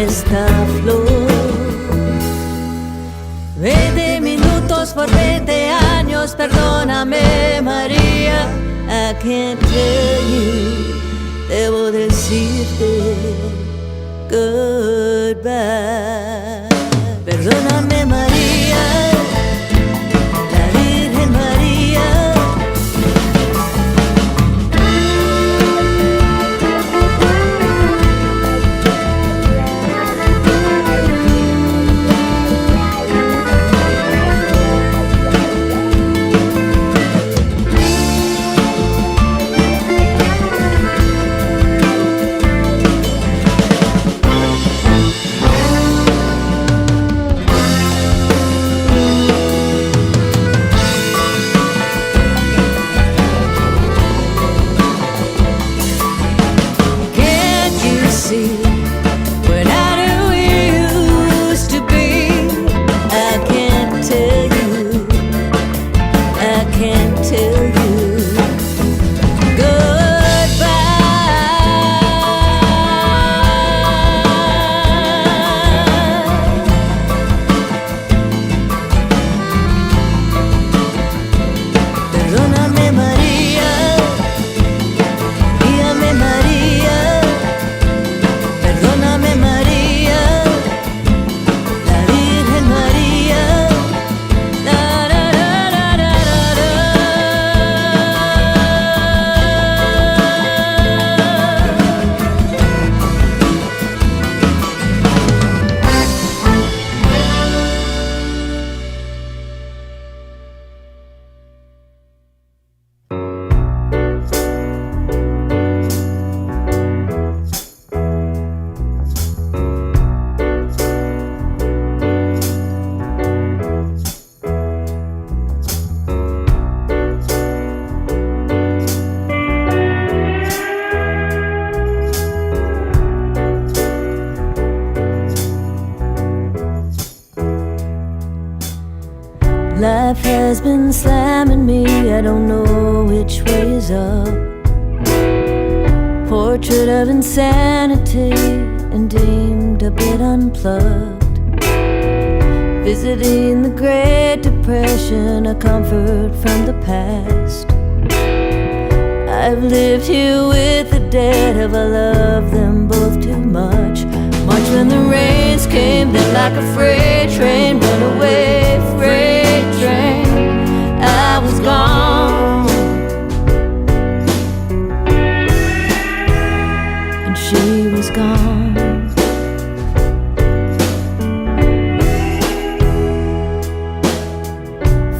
esta flor. 20 minutos por 20 años, perdóname María. I can't tell you, debo decirte goodbye. Perdóname María, la Virgen María. Life has been slamming me, I don't know which way is up. Portrait of insanity and deemed a bit unplugged. Visiting the Great Depression, a comfort from the past. I've lived here with the dead, have I loved them both too much? March when the rains came, then like a freight train, run away, freight train. I was gone, and she was gone.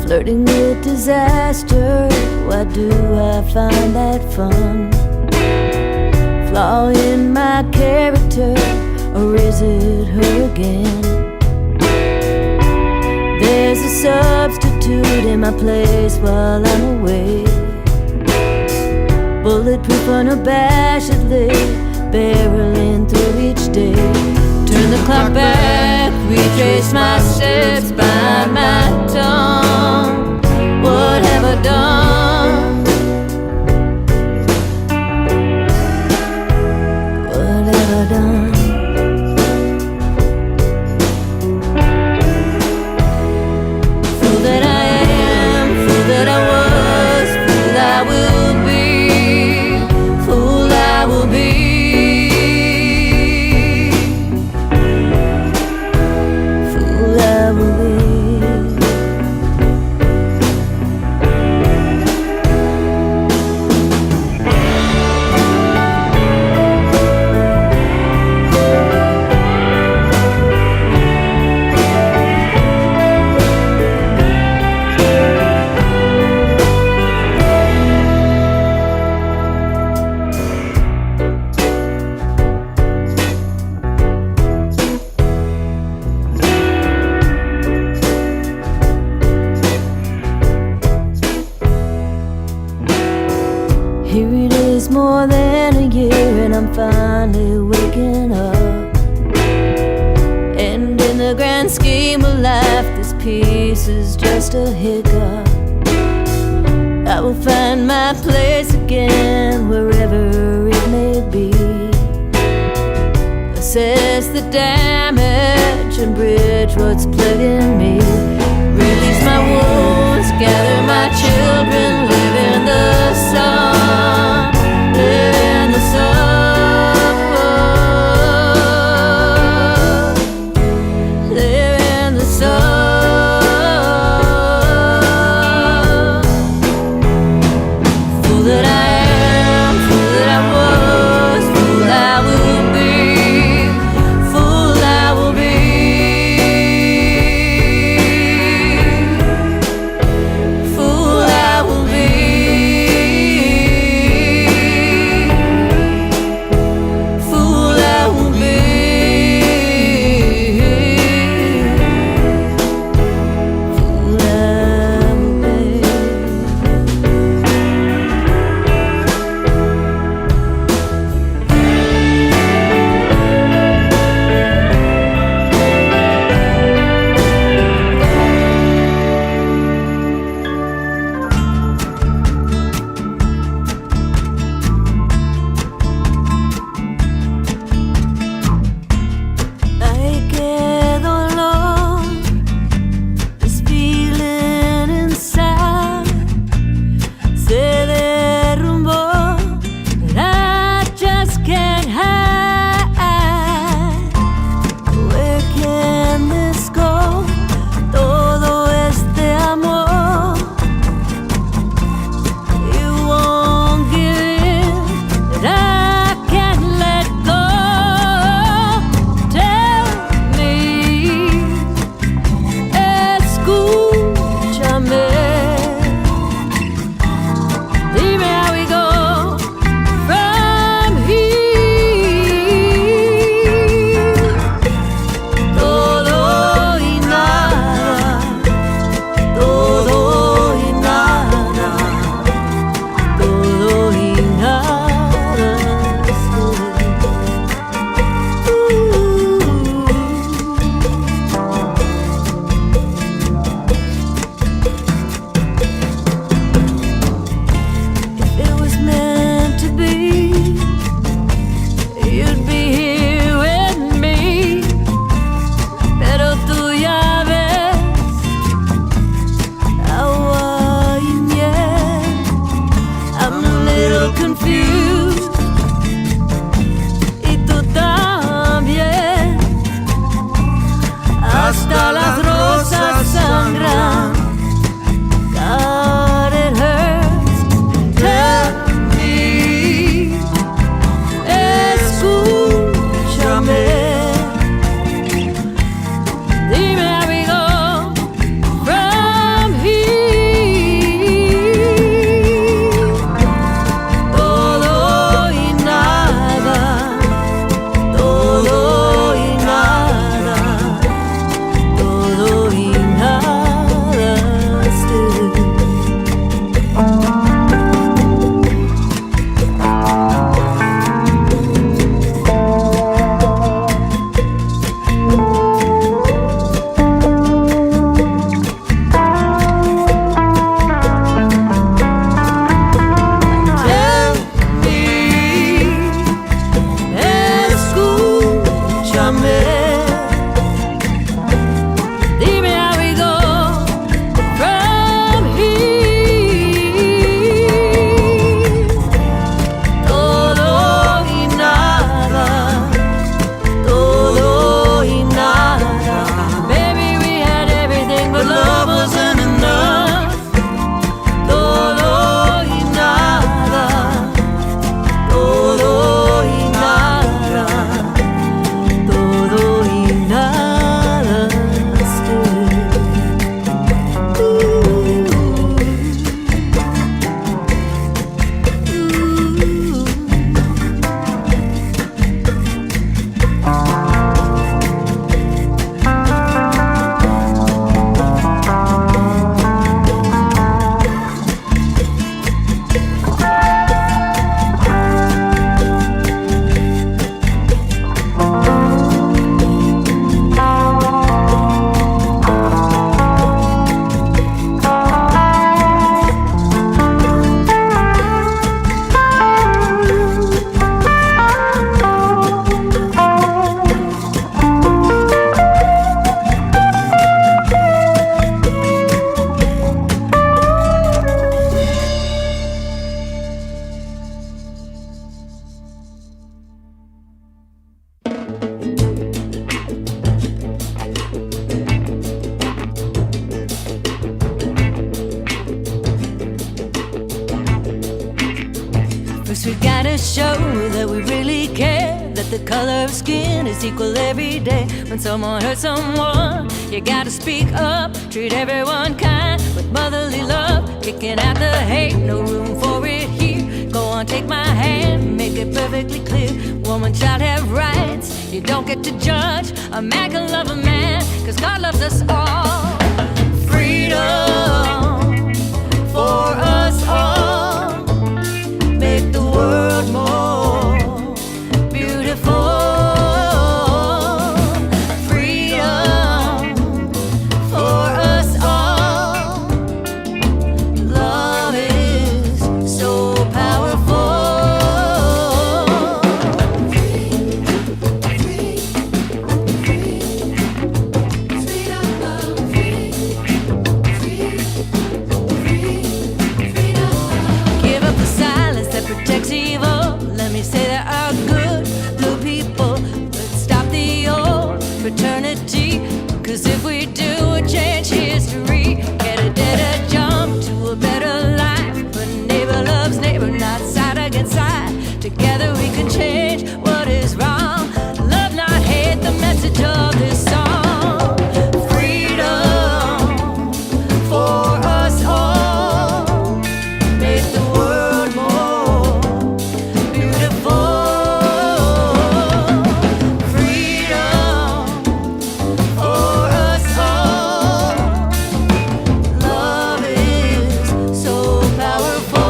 Flirting with disaster, why do I find that fun? Flaw in my character, or is it her again? There's a substitute in my place while I'm away. Bulletproof unabashedly, barreling through each day. Turn the clock back, retrace my steps, bite my tongue. What have I done? What have I done? Here it is, more than a year, and I'm finally waking up. And in the grand scheme of life, this piece is just a hiccup. I will find my place again, wherever it may be. A assess the damage and bridge what's plaguing me. Release my wounds, gather my children, live in the sun, live in the sun, live in the sun. Fool that I am, fool that I was, fool I will be, fool I will be, fool I will be. color of skin is equal every day. When someone hurts someone, you gotta speak up. Treat everyone kind with motherly love. Kicking out the hate, no room for it here. Go on, take my hand, make it perfectly clear. Woman, child have rights, you don't get to judge. A man can love a man, cause God loves us all. Freedom for us all. Make the world more beautiful. Freedom for us all. Love is so powerful. Give up the silence that protects evil. Let me say there are good blue people. Let's stop the old fraternity. Cause if we do, we'll change history. Get a dead jump to a better life. When neighbor loves neighbor, not side against side. Together we can change what is wrong. Love, not hate, the message of this song. Freedom for us all. Make the world more beautiful. Freedom for us all. Love is so powerful.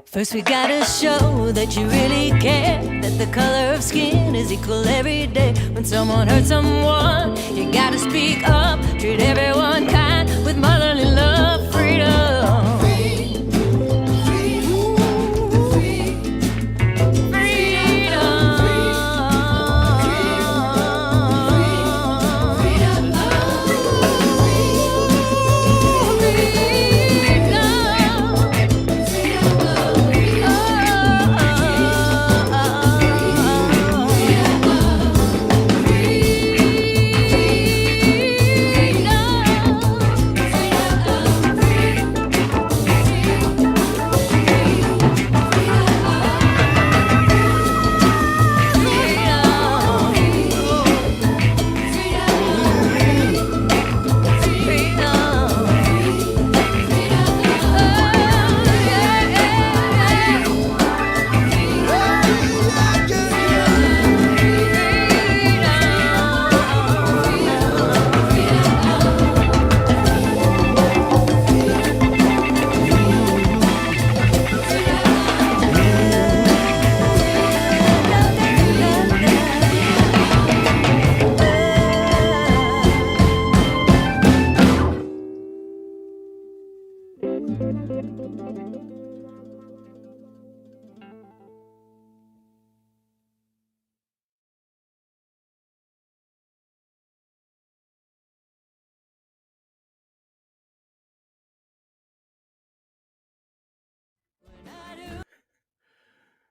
First we gotta show that you really care, that the color of skin is equal every day. When someone hurts someone, you gotta speak up. Treat everyone kind with motherly love. Freedom.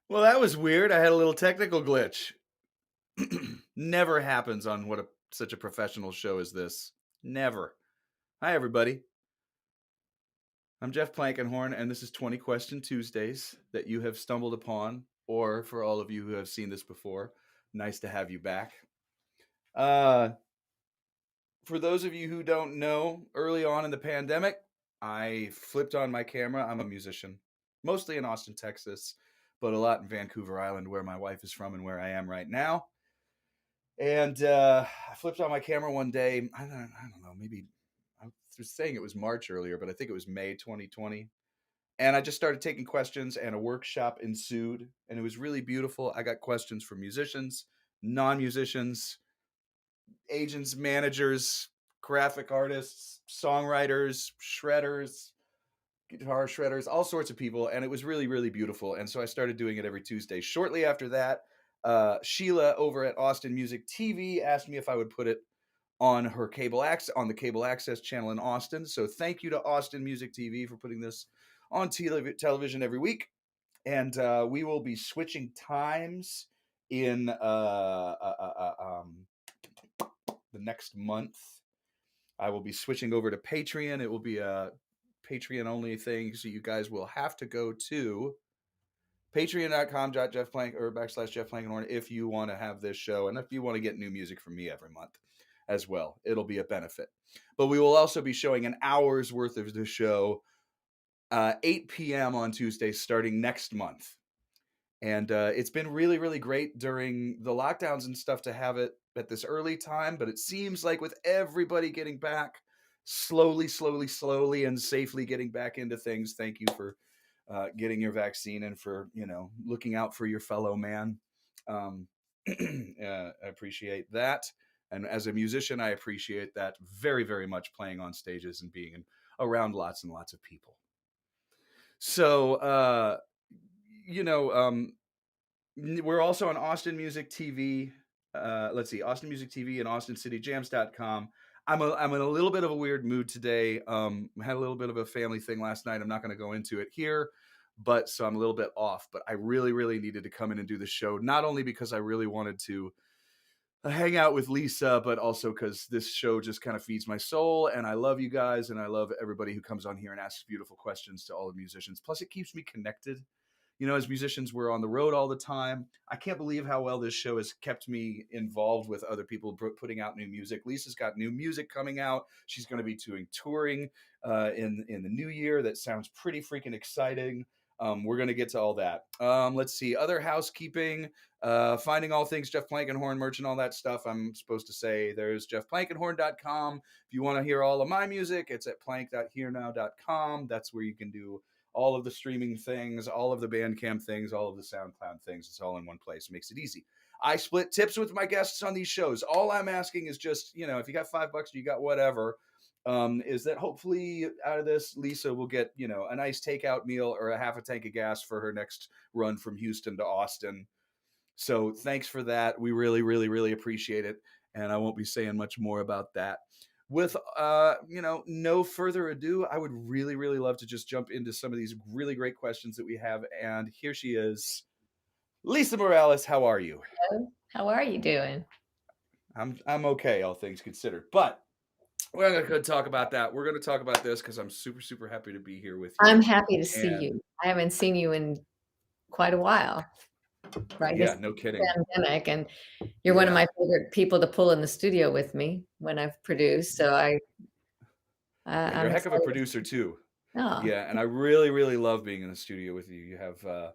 Well, that was weird. I had a little technical glitch. Never happens on such a professional show as this. Never. Hi, everybody. I'm Jeff Plankenhorn, and this is 20 Question Tuesdays that you have stumbled upon, or for all of you who have seen this before, nice to have you back. Uh, for those of you who don't know, early on in the pandemic, I flipped on my camera. I'm a musician, mostly in Austin, Texas, but a lot in Vancouver Island, where my wife is from and where I am right now. And I flipped on my camera one day. I don't know, maybe I was saying it was March earlier, but I think it was May 2020. And I just started taking questions, and a workshop ensued, and it was really beautiful. I got questions from musicians, non-musicians, agents, managers, graphic artists, songwriters, shredders, guitar shredders, all sorts of people. And it was really, really beautiful. And so I started doing it every Tuesday. Shortly after that, Sheila over at Austin Music TV asked me if I would put it on her on the cable access channel in Austin. So thank you to Austin Music TV for putting this on television every week. And we will be switching times in the next month. I will be switching over to Patreon. It will be a Patreon only thing, so you guys will have to go to patreon.com/JeffPlank or /Jeff Plankenhorn if you want to have this show, and if you want to get new music from me every month as well. It'll be a benefit. But we will also be showing an hour's worth of the show 8 p.m. on Tuesday starting next month. And it's been really, really great during the lockdowns and stuff to have it at this early time. But it seems like with everybody getting back slowly, and safely getting back into things. Thank you for getting your vaccine and for, looking out for your fellow man. I appreciate that. And as a musician, I appreciate that very, very much, playing on stages and being around lots and lots of people. So, we're also on Austin Music TV. Let's see, Austin Music TV and AustinCityJams.com. I'm in a little bit of a weird mood today. Had a little bit of a family thing last night. I'm not going to go into it here, but so I'm a little bit off. But I really, really needed to come in and do the show, not only because I really wanted to hang out with Lisa, but also because this show just kind of feeds my soul, and I love you guys, and I love everybody who comes on here and asks beautiful questions to all the musicians. Plus, it keeps me connected. As musicians, we're on the road all the time. I can't believe how well this show has kept me involved with other people putting out new music. Lisa's got new music coming out. She's going to be doing touring in the new year. That sounds pretty freaking exciting. We're going to get to all that. Let's see. Other housekeeping, finding all things Jeff Plankenhorn merch and all that stuff. I'm supposed to say there's jeffplankenhorn.com. If you want to hear all of my music, it's at plank.hearnow.com. That's where you can do all of the streaming things, all of the Bandcamp things, all of the SoundCloud things. It's all in one place. It makes it easy. I split tips with my guests on these shows. All I'm asking is just, if you got $5, you got whatever, is that hopefully out of this, Lisa will get, a nice takeout meal or a half a tank of gas for her next run from Houston to Austin. So thanks for that. We really, really, really appreciate it. And I won't be saying much more about that. With, no further ado, I would really, really love to just jump into some of these really great questions that we have. And here she is. Lisa Morales, how are you? Hello. How are you doing? I'm okay, all things considered. But we're not going to talk about that. We're going to talk about this because I'm super, super happy to be here with you. I'm happy to see you. I haven't seen you in quite a while. Right? Yeah, no kidding. Pandemic, and you're one of my favorite people to pull in the studio with me when I've produced. So you're a heck of a producer too. Oh. Yeah, and I really, really love being in the studio with you. You have a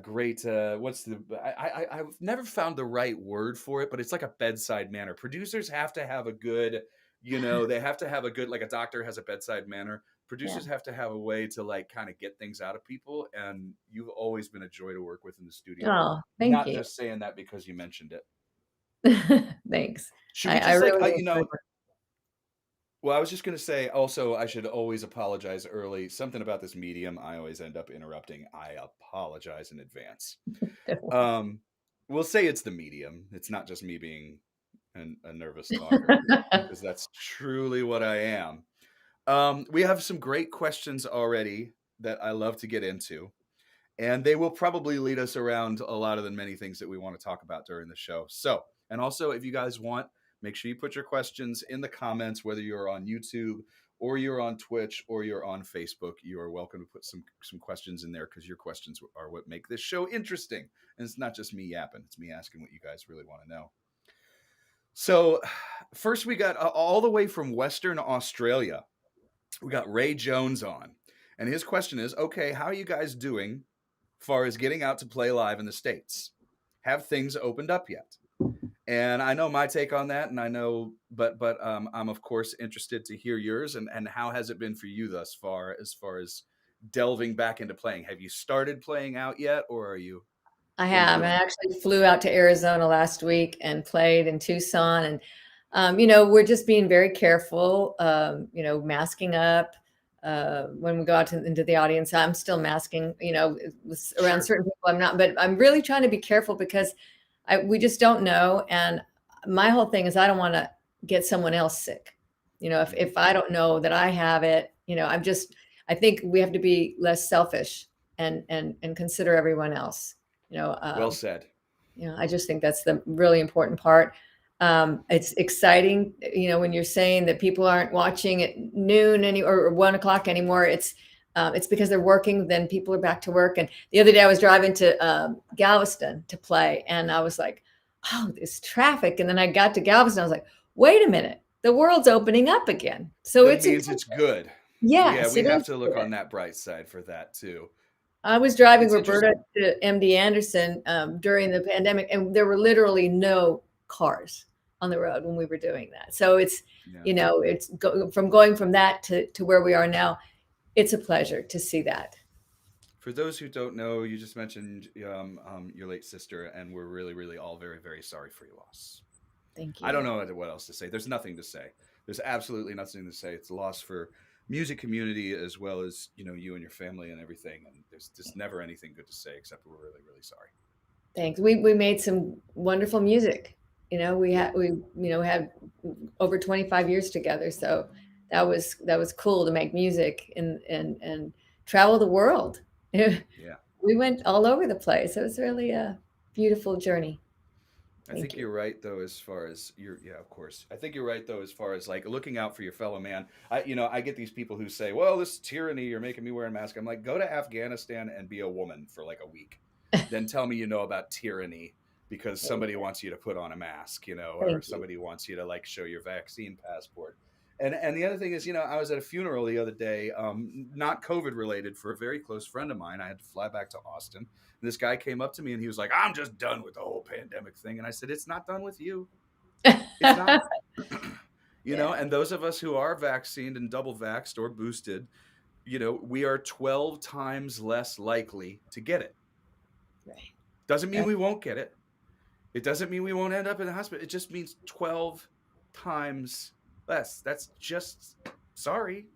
great I've never found the right word for it, but it's like a bedside manner. Producers have to have a good, they have to have a good, like a doctor has a bedside manner. Producers have to have a way to like kind of get things out of people, and you've always been a joy to work with in the studio. Oh, thank you. Not just saying that because you mentioned it. Thanks. Should we just well, I was just going to say also, I should always apologize early. Something about this medium, I always end up interrupting. I apologize in advance. We'll say it's the medium. It's not just me being a nervous talker, because that's truly what I am. We have some great questions already that I love to get into, and they will probably lead us around a lot of the many things that we want to talk about during the show. So, and also if you guys want, make sure you put your questions in the comments, whether you're on YouTube or you're on Twitch or you're on Facebook. You are welcome to put some questions in there, because your questions are what make this show interesting. And it's not just me yapping. It's me asking what you guys really want to know. So first we got all the way from Western Australia. We got Ray Jones on. And his question is, okay, how are you guys doing as far as getting out to play live in the States? Have things opened up yet? And I know my take on that, and I know, but I'm of course interested to hear yours. And how has it been for you thus far, as delving back into playing? Have you started playing out yet, or are you? I What are you have. I doing? actually flew out to Arizona last week and played in Tucson. And, we're just being very careful, masking up. When we go out into the audience, I'm still masking, around Sure. certain people, I'm not, but I'm really trying to be careful because we just don't know. And my whole thing is I don't want to get someone else sick. Mhm. If I don't know that I have it, I think we have to be less selfish and consider everyone else. You know, Well um, said. I just think that's the really important part. It's exciting, when you're saying that people aren't watching at noon or 1 o'clock anymore. It's because they're working. Then people are back to work. And the other day I was driving to Galveston to play, and I was like, "Oh, this traffic!" And then I got to Galveston. I was like, "Wait a minute, the world's opening up again." So That it's a means it's good. Yeah, yes, we it have is to look good. on that bright side for that too. I was driving It's Roberta interesting. to MD Anderson during the pandemic, and there were literally no cars on the road when we were doing that. So Yeah. from going from that to where we are now. It's a pleasure to see that. For those who don't know, you just mentioned your late sister, and we're really, really all very, very sorry for your loss. Thank I don't you. know what else to say. There's nothing to say. There's absolutely nothing to say. It's a loss for music community as well as you and your family and everything. And there's just never anything good to say except we're really, really sorry. Thanks. We made some wonderful music. We Yeah, had over 25 years together. So that was cool to make music and travel the world. yeah. We went all over the place. It was really a beautiful journey. I Thank think you. you're right though, as far as yeah, of course. I think you're right though, as far as like looking out for your fellow man. I get these people who say, "Well, this tyranny, you're making me wear a mask." I'm like, go to Afghanistan and be a woman for like a week, then tell me you know about tyranny because somebody wants you to put on a mask, or Thank you. somebody wants you to like show your vaccine passport. And the other thing is, I was at a funeral the other day, not COVID related, for a very close friend of mine. I had to fly back to Austin. And this guy came up to me and he was like, "I'm just done with the whole pandemic thing." And I said, "It's not done with you. It's not." Yeah, And those of us who are vaccinated and double vaxxed or boosted, we are 12 times less likely to get it. right. Doesn't mean Right. we won't get it. It doesn't mean we won't end up in the hospital. It just means 12 times less. That's just sorry.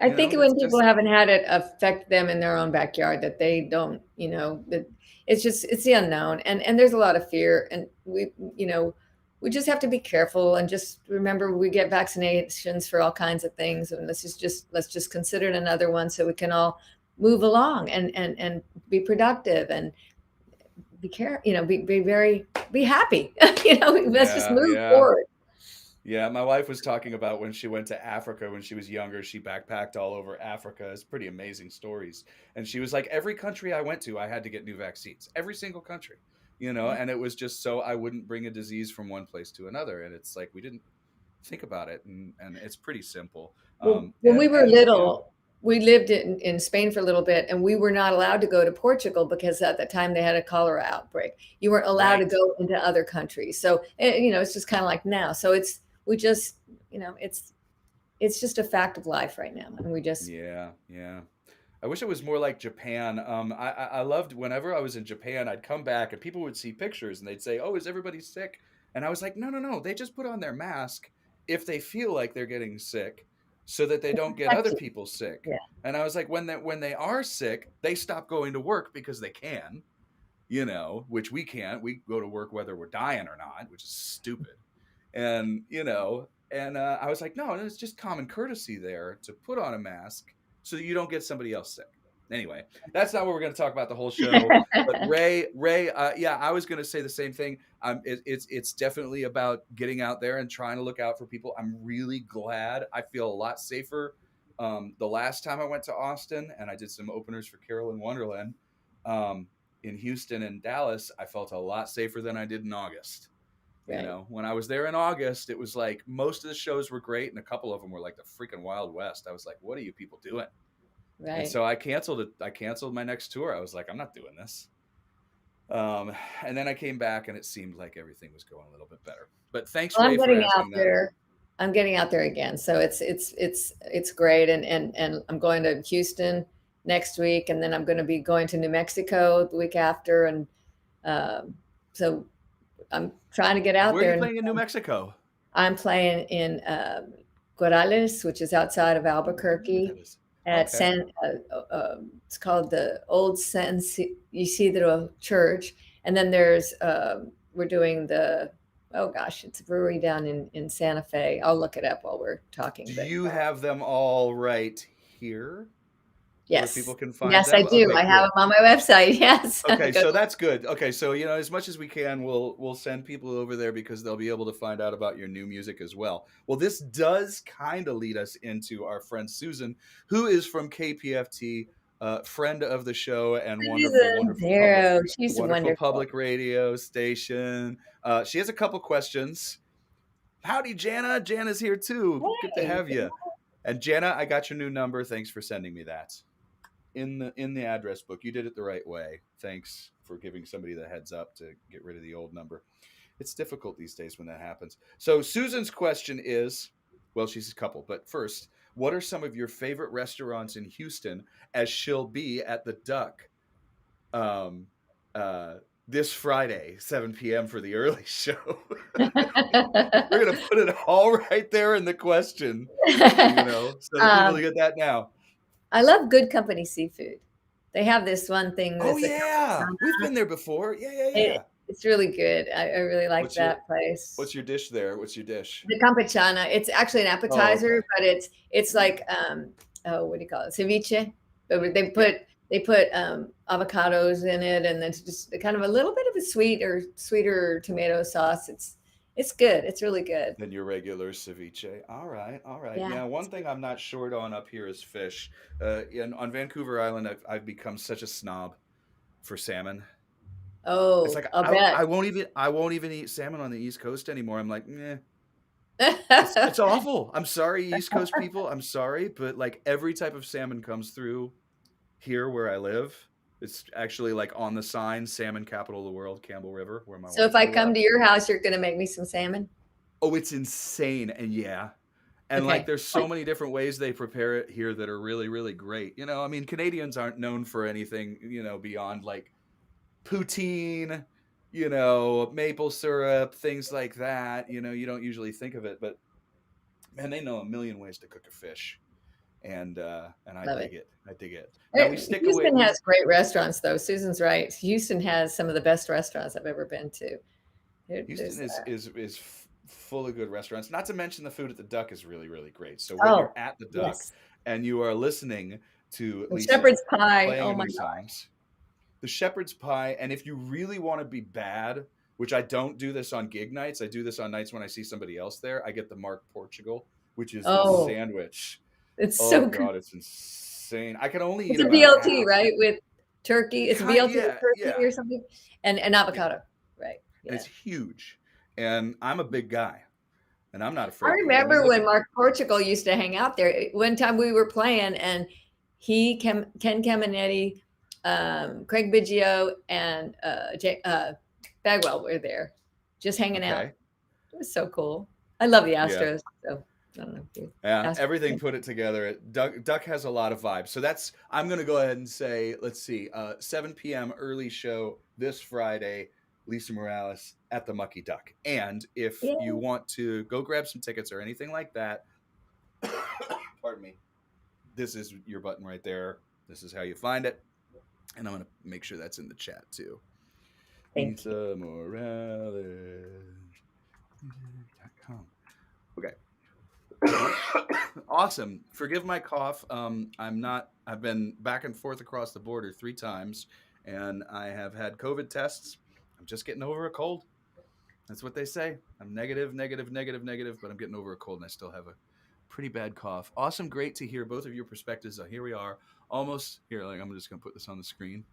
I think That's when people just haven't had it affect them in their own backyard, that they don't, that it's the unknown, and there's a lot of fear, and we just have to be careful and just remember we get vaccinations for all kinds of things, and let's just consider it another one so we can all move along and be productive and be care, be happy. Let's just yeah, move yeah. forward. Yeah, my wife was talking about when she went to Africa when she was younger. She backpacked all over Africa. It's pretty amazing stories. And she was like, every country I went to, I had to get new vaccines. Every single country, Yeah. and it was just so I wouldn't bring a disease from one place to another. And it's like we didn't think about it, and it's pretty simple. Well, when we And were little, we lived in Spain for a little bit, and we were not allowed to go to Portugal because at the time they had a cholera outbreak. You weren't allowed to right, go into other countries. So, it's just kind of like now. So we just, it's just a fact of life right now. And we just, yeah, yeah. I wish it was more like Japan. I loved whenever I was in Japan, I'd come back and people would see pictures and they'd say, "Oh, is everybody sick?" And I was like, "No, no, no. They just put on their mask if they feel like they're getting sick, so that they don't get protect other you. people sick." Yeah. And I was like, when they are sick, they stop going to work because they can, which we can't. We go to work whether we're dying or not, which is stupid. And I was like, no, it's just common courtesy there to put on a mask so that you don't get somebody else sick. Anyway, that's not what we're going to talk about the whole show. But Ray, yeah, I was going to say the same thing. It's definitely about getting out there and trying to look out for people. I'm really glad. I feel a lot safer. The last time I went to Austin and I did some openers for Carol in Wonderland, um, in Houston and Dallas, I felt a lot safer than I did in August. Right. When I was there in August, it was like most of the shows were great, and a couple of them were like the freaking Wild West. I was like, "What are you people doing?" And Right. so I canceled it. I canceled my next tour. I was like, "I'm not doing this." And then I came back, and it seemed like everything was going a little bit better. But thanks, Well, I'm Ray, for getting out asking that. there. I'm getting out there again. So it's great. And I'm going to Houston next week, and then I'm going to be going to New Mexico the week after, and Um, so I'm trying to get out Where are you there, and playing in New Mexico? I'm playing in Corrales, which is outside of Oh, I don't know what Albuquerque, that is. at Okay. it's called the Old San Isidro Church, and then there's we're doing the, oh gosh, it's a brewery down in Santa Fe. I'll look it up while we're talking, Do but you have them all right here where people yes, can find yes, I them? do. Okay, I have good. them on my website. Yes, Okay, go. so that's good. Okay, so as much as we can, we'll send people over there because they'll be able to find out about your new music as well. Well, this does kind of lead us into our friend Susan, who is from KPFT, friend of the show and wonderful, Susan Zero, she's wonderful wonderful. public radio station. She has a couple questions. Howdy, Jana. Jana's here too. Good to Hey, have you. And Jana, I got your new number. Thanks for sending me that in the address book. You did it the right way. Thanks for giving somebody the heads up to get rid of the old number. It's difficult these days when that happens. So Susan's question is, well, she's a couple, but first, what are some of your favorite restaurants in Houston? As she'll be at the Duck um, uh, this Friday, 7 p.m. for the early show. We're gonna put it all right there in the question, so that people um, get that now. I love Good Company Seafood. They have this one thing Oh that's a yeah, campechana. we've been there before. Yeah, yeah, It, yeah. it's really good. I really like What's your that place. what's your dish there? What's your dish? The campechana. It's actually an Oh, appetizer, okay. but it's Mm, like oh, what do you call it? Ceviche. But yeah. they put avocados in it, and then it's just kind of a little bit of a sweeter tomato sauce. It's good. It's really good. Then your regular ceviche. All right, all right. Yeah. Yeah, one thing I'm not short on up here is fish. On Vancouver Island, I've become such a snob for salmon. It's Oh, like I'll I won't even eat salmon on the East Coast anymore. I'm like, eh. It's bet. awful. I'm sorry, East Coast people. I'm sorry, but like every type of salmon comes through here where I live. It's actually like on the sign, salmon capital of the world, Campbell River, where my So if wife I grew come up. to your house, you're gonna make me some salmon? Oh, it's insane. And yeah. And like Okay. there's so many different ways they prepare it here that are really, really great. I mean, Canadians aren't known for anything, beyond like poutine, maple syrup, things like that. You don't usually think of it, but man, they know a million ways to cook a fish. And I Love it. dig it. I dig it. Now we stick away. Houston has great restaurants, though. Susan's right. Houston has some of the best restaurants I've ever been to. Houston There's is full of good restaurants. Not to mention the food at the Duck is really, really great. So when oh you're at the Duck yes, and you are listening to and Lisa shepherd's pie. playing Oh a my new god. songs, the shepherd's pie, and if you really want to be bad, which I don't do this on gig nights, I do this on nights when I see somebody else there, I get the Mark Portugal, which is this Oh, sandwich. it's Oh so good. god, it's insane. I can only It's eat a about BLT, half. right? With turkey. It's a BLT with Yeah, turkey yeah, or something, and yeah. avocado. Right. And Yeah. it's huge. And I'm a big guy, and I'm not I afraid to eat. I mean, remember look when at Mark Portugal used to hang out there. One time we were playing, and Ken Caminetti, Craig Biggio, and Bagwell were there, just hanging out. okay. It was so cool. I love the Yeah. Astros. So I don't know if you Yeah, everything Astros. put it together. Duck has a lot of vibes. So I'm gonna go ahead and say, let's see, 7 p.m. early show this Friday, Lisa Morales at the Mucky Duck. And if Yeah. you want to go grab some tickets or anything like that, pardon me, this is your button right there. This is how you find it. And I'm gonna make sure that's in the chat too. Thank you. Lisa Morales.com. Okay. Awesome. Forgive my cough. I've been back and forth across the border 3 times, and I have had COVID tests. I'm just getting over a cold. That's what they say. I'm negative, negative, negative, negative, but I'm getting over a cold and I still have a pretty bad cough. Awesome. Great to hear both of your perspectives. Here we are almost here. Like, I'm just going to put this on the screen.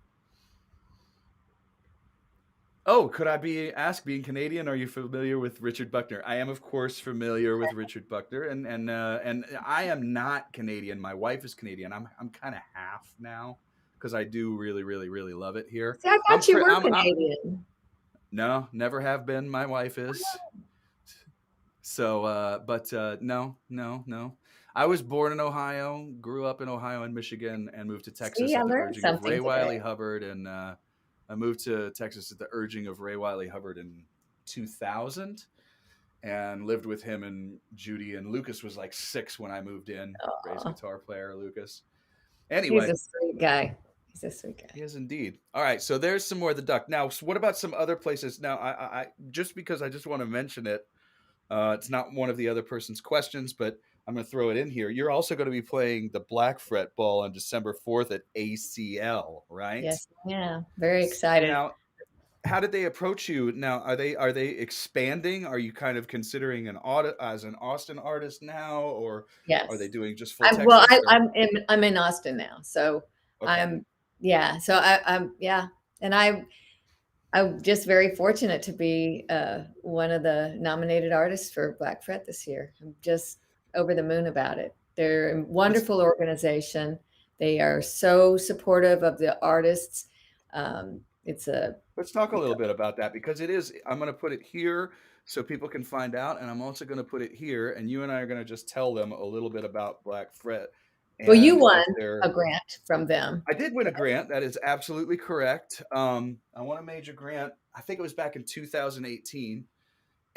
Oh, could I being Canadian, are you familiar with Richard Buckner? I am, of course, familiar with Richard Buckner, and I am not Canadian. My wife is Canadian. I'm kind of half now because I do really, really, really love it here. See, I I'm thought you were I'm Canadian. no, never have been. My wife is. So, but no, no, no. I was born in Ohio, grew up in Ohio and Michigan, and moved to See, Texas I at the learned urging of something Ray today. Wiley Hubbard and I moved to Texas at the urging of Ray Wiley Hubbard in 2000 and lived with him and Judy. And Lucas was like 6 when I moved in. Ray's Oh, guitar player, Lucas. he's Anyway, a sweet guy. He's a sweet he guy. is indeed. All right, so there's some more of the duck. Now, so what about some other places? Now, I just because I just want to mention it, it's not one of the other person's questions, but I'm going to throw it in here. You're also going to be playing the Black Fret Ball on December 4th at ACL, right? Yes, yeah. Very excited. Now, how did they approach you? Now, are they expanding? Are you kind of considering an audit as an Austin artist now, or are they Yes. doing just full Well, Texas? Or I'm in Austin now, so okay, I'm yeah. So I'm yeah, and I'm just very fortunate to be one of the nominated artists for Black Fret this year. I'm just over the moon about it. They're a let's wonderful organization. They are so supportive of the artists. It's a let's talk a little bit about that because it is. I'm going to put it here so people can find out, and I'm also going to put it here, and you and I are going to just tell them a little bit about Black Fret well, you and won if they're. a grant from them, I did win a grant. That is absolutely correct. I won a major grant. I think it was back in 2018.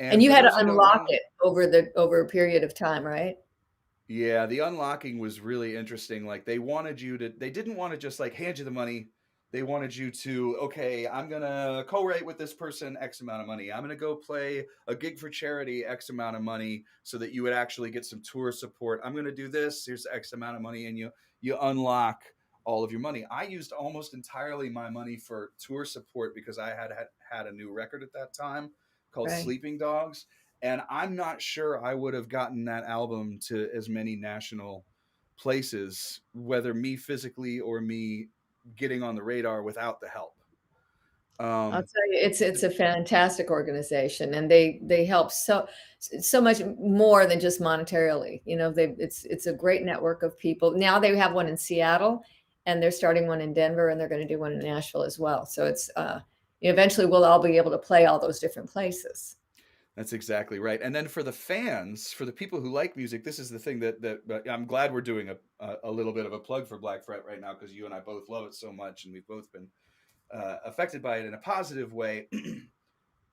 and And you for had to those who don't unlock know, it over a period of time, right? yeah, the unlocking was really interesting. Like they didn't want to just like hand you the money. They wanted you to, okay, I'm gonna co-write with this person X amount of money. I'm gonna go play a gig for charity X amount of money so that you would actually get some tour support. I'm gonna do this. Here's X amount of money, and you unlock all of your money. I used almost entirely my money for tour support because I had a new record at that time called Right. Sleeping Dogs, and I'm not sure I would have gotten that album to as many national places, whether me physically or me getting on the radar without the help. I'll Um, tell you, it's a fantastic organization, and they help so much more than just monetarily. You know, it's a great network of people. Now they have one in Seattle, and they're starting one in Denver, and they're going to do one in Nashville as well. So it's eventually we'll all be able to play all those different places. that's exactly right. And then for the fans, for the people who like music, this is the thing that I'm glad we're doing a little bit of a plug for Black Fret right now because you and I both love it so much, and we've both been affected by it in a positive way.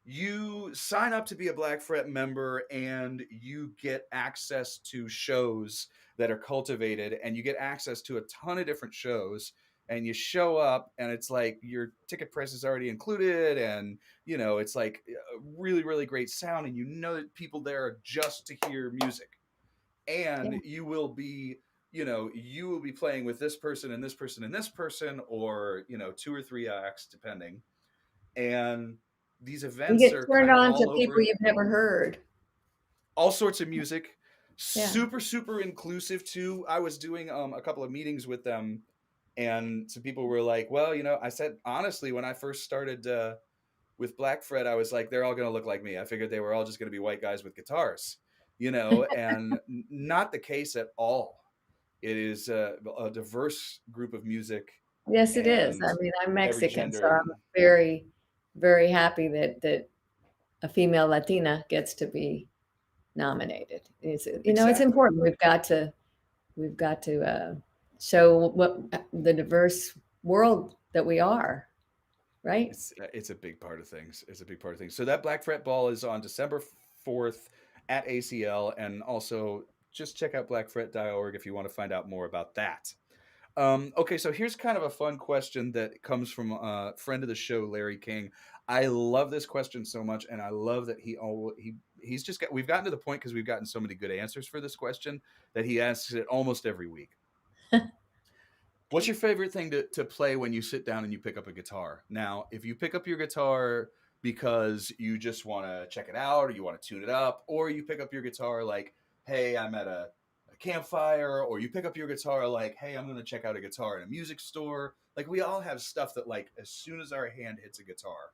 You sign up to be a Black Fret member and you get access to shows that are cultivated, and you get access to a ton of different shows, and you show up and it's like your ticket price is already included, and it's like a really really great sound, and that people there are just to hear music, Yeah, and you will be playing with this person and this person and this person, or 2 or 3 acts depending, and these you events get are turned kind of on to all people over, you've never heard. all sorts of music, Yeah. super super inclusive too. I was doing a couple of meetings with them, and some people were like, well, I said honestly, when I first started with Black Fred, I was like, they're all going to look like me. I figured they were all just going to be white guys with guitars, and not the case at all. It is a diverse group of music, Yes, it is. and I mean, I'm every Mexican, so gender. I'm And very, very happy that a female Latina gets to be nominated. It's exactly. important. We've got to show what the diverse world that we are, right? It's a big part of things. It's a big part of things. So that Black Fret Ball is on December 4th at ACL, and also just check out blackfret.org if you want to find out more about that. Okay, so here's kind of a fun question that comes from a friend of the show, Larry King. I love this question so much, and I love that he's just got. We've gotten to the point because we've gotten so many good answers for this question that he asks it almost every week. What's your favorite thing to play when you sit down and you pick up a guitar? Now, if you pick up your guitar because you just want to check it out or you want to tune it up, or you pick up your guitar like, hey, I'm at a campfire, or you pick up your guitar like, hey, I'm going to check out a guitar in a music store. Like, we all have stuff that, like, as soon as our hand hits a guitar,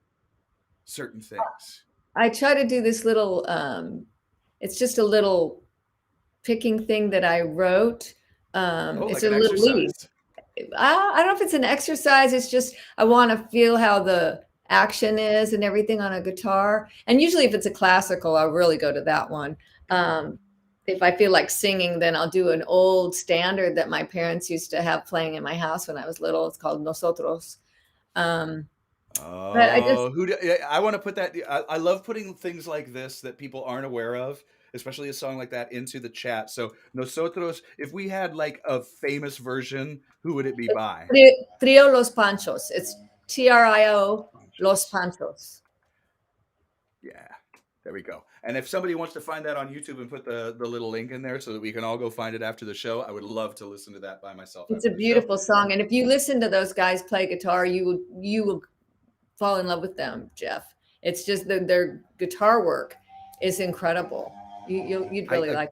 certain things. I try to do this little. It's just a little picking thing that I wrote. Oh, It's like a an little lead. exercise. I don't know if it's an exercise. It's just I want to feel how the action is and everything on a guitar. And usually, if it's a classical, I'll really go to that one. Um, if I feel like singing, then I'll do an old standard that my parents used to have playing in my house when I was little. It's called Nosotros. Um, But I just Oh, yeah, I want to put that. I love putting things like this that people aren't aware of, especially a song like that, into the chat. So, nosotros, if we had like a famous version, who would it be it's by? Trio Los Panchos. It's TRIO Los Conscious. Panchos. Yeah, there we go. And if somebody wants to find that on YouTube and put the little link in there so that we can all go find it after the show, I would love to listen to that by myself It's a after the show. beautiful song, and if you listen to those guys play guitar, you will fall in love with them, Jeff. It's just their guitar work is incredible. You'd really I like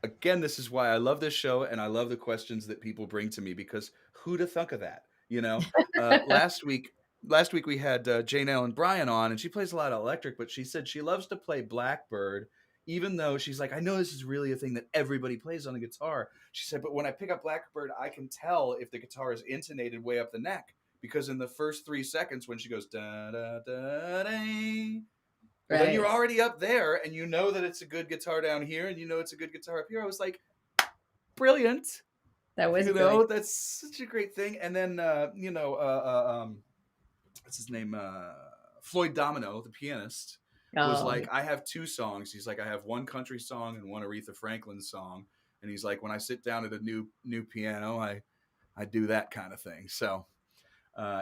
again, this is why I love this show and I love the questions that people bring to me because who'd have thunk of that? You know, uh, it. last week, last week we had Jane Ellen Bryan on, and she plays a lot of electric, but she said she loves to play Blackbird, even though she's like, I know this is really a thing that everybody plays on the guitar. She said, but when I pick up Blackbird, I can tell if the guitar is intonated way up the neck because in the first 3 seconds when she goes da da da da, well, then you're Right. already up there and you know that it's a good guitar down here and you know it's a good guitar up here. I was like, brilliant. That was You brilliant. know, that's such a great thing. And then, what's his name? Floyd Domino, the pianist, was Oh, like, I have two songs. He's like, I have one country song and one Aretha Franklin song. And he's like, when I sit down at a new piano, I do that kind of thing. So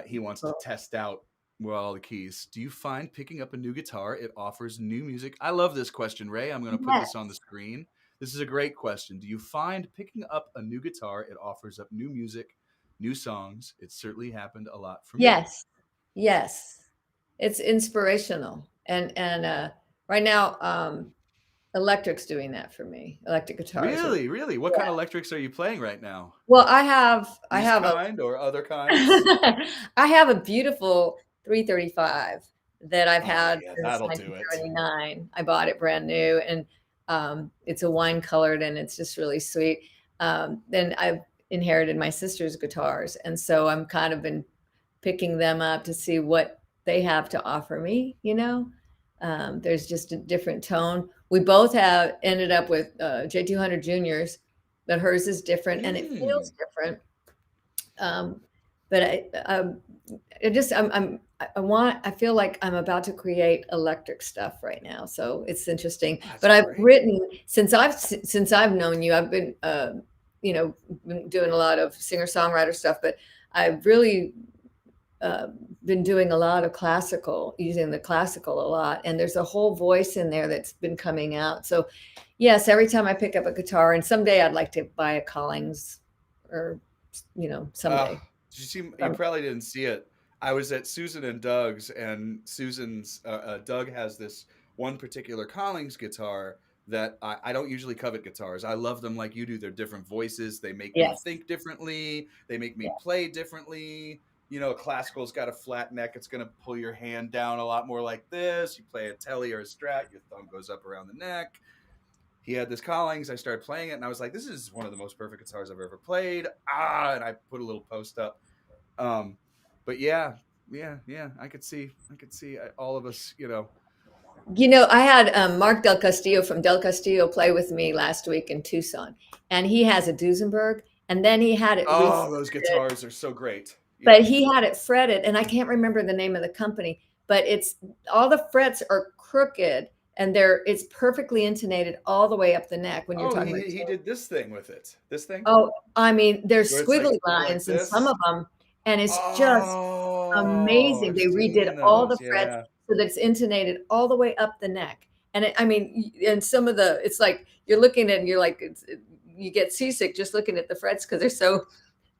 he wants to cool. test out well all the keys. Do you find picking up a new guitar it offers new music? I love this question, Ray. I'm going to put this on the Yes. screen. This is a great question. Do you find picking up a new guitar it offers up new music, new songs? It certainly happened a lot for me. Yes. Yes. It's inspirational. And right now, electric's doing that for me. Electric guitars are Really, really. What kind yeah. of electrics are you playing right now? Well, I These have a kind or other kinds? I have a beautiful 335 that I've Oh had yeah, since that'll do it. 1979. I bought it brand new, and it's a wine colored, and it's just really sweet. Then I've inherited my sister's guitars, and so I'm kind of been picking them up to see what they have to offer me. There's just a different tone. We both have ended up with J200 Juniors, but hers is different, and it feels Mm. different. Um, but I just I want I feel like I'm about to create electric stuff right now, so it's interesting. That's But I've great. written since I've known you. I've been been doing a lot of singer songwriter stuff, but I've really uh, been doing a lot of classical, using the classical a lot, and there's a whole voice in there that's been coming out. So yes, every time I pick up a guitar, and someday I'd like to buy a Collings, or Uh, someday. did you see? You Um, probably didn't see it. I was at Susan and Doug's, and Doug has this one particular Collings guitar that I don't usually covet guitars. I love them like you do. They're different voices. They make me yes, think differently. They make me yeah. play differently. You know, a classical's got a flat neck. It's going to pull your hand down a lot more like this. You play a telly or a strat, your thumb goes up around the neck. He had this Collings. I started playing it, and I was like, "This is one of the most perfect guitars I've ever played." And I put a little post up. Um, but yeah, yeah. I could see all of us. You know, I had Mark Del Castillo from Del Castillo play with me last week in Tucson, and he has a Duesenberg, and then he had it oh, refretted, those guitars are so great. but Yep. he had it fretted, and I can't remember the name of the company, but it's all the frets are crooked, and it's perfectly intonated all the way up the neck when you're Oh, talking about. he did this thing with it. This thing Oh, I mean, there's where it's squiggly like lines in some this. of them, and it's just Oh, amazing. I've They redid seen all the those. frets Yeah. so that it's intonated all the way up the neck. And I mean, and some of it's like you're looking at, and you're like, you get seasick just looking at the frets because they're so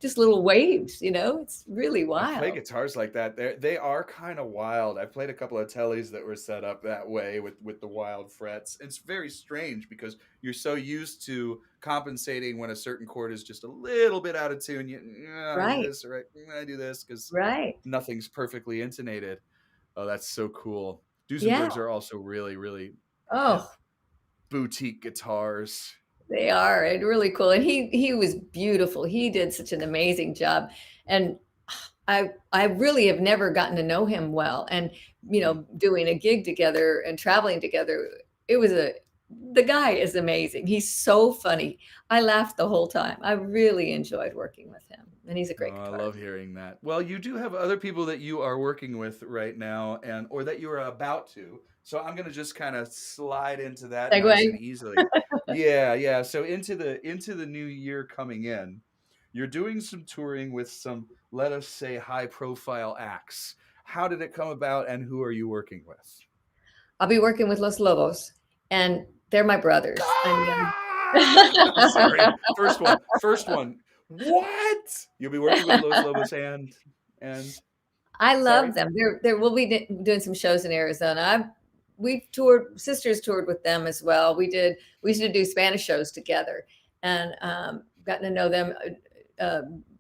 just little waves. It's really I've played wild. guitars like that. They are kind of wild. I've played a couple of tellies that were set up that way with the wild frets. It's very strange because you're so used to compensating when a certain chord is just a little bit out of tune. I do Right, this, or I do this because right. nothing's perfectly intonated. Oh, that's so cool. Yeah. Duesenbergs are also really, really uh, Oh, boutique guitars. they are and really cool. And he was beautiful. He did such an amazing job. And I really have never gotten to know him well. And Mm. doing a gig together and traveling together, it was the guy is amazing. He's so funny. I laughed the whole time. I really enjoyed working with him, and he's a Oh, great I love guitarist. hearing that. Well, you do have other people that you are working with right now, and or that you are about to. So I'm gonna just kind of slide into that nice and Segue. easily. Yeah, yeah. So into the new year coming in, you're doing some touring with some, let us say, high profile acts. How did it come about, and who are you working with? I'll be working with Los Lobos, and they're my brothers. I mean, I'm sorry. First one. First one. What? You'll be working with Los Lobos and I sorry. love them. We'll be doing some shows in Arizona. We've toured, sisters toured with them as well. We used to do Spanish shows together, and gotten to know them.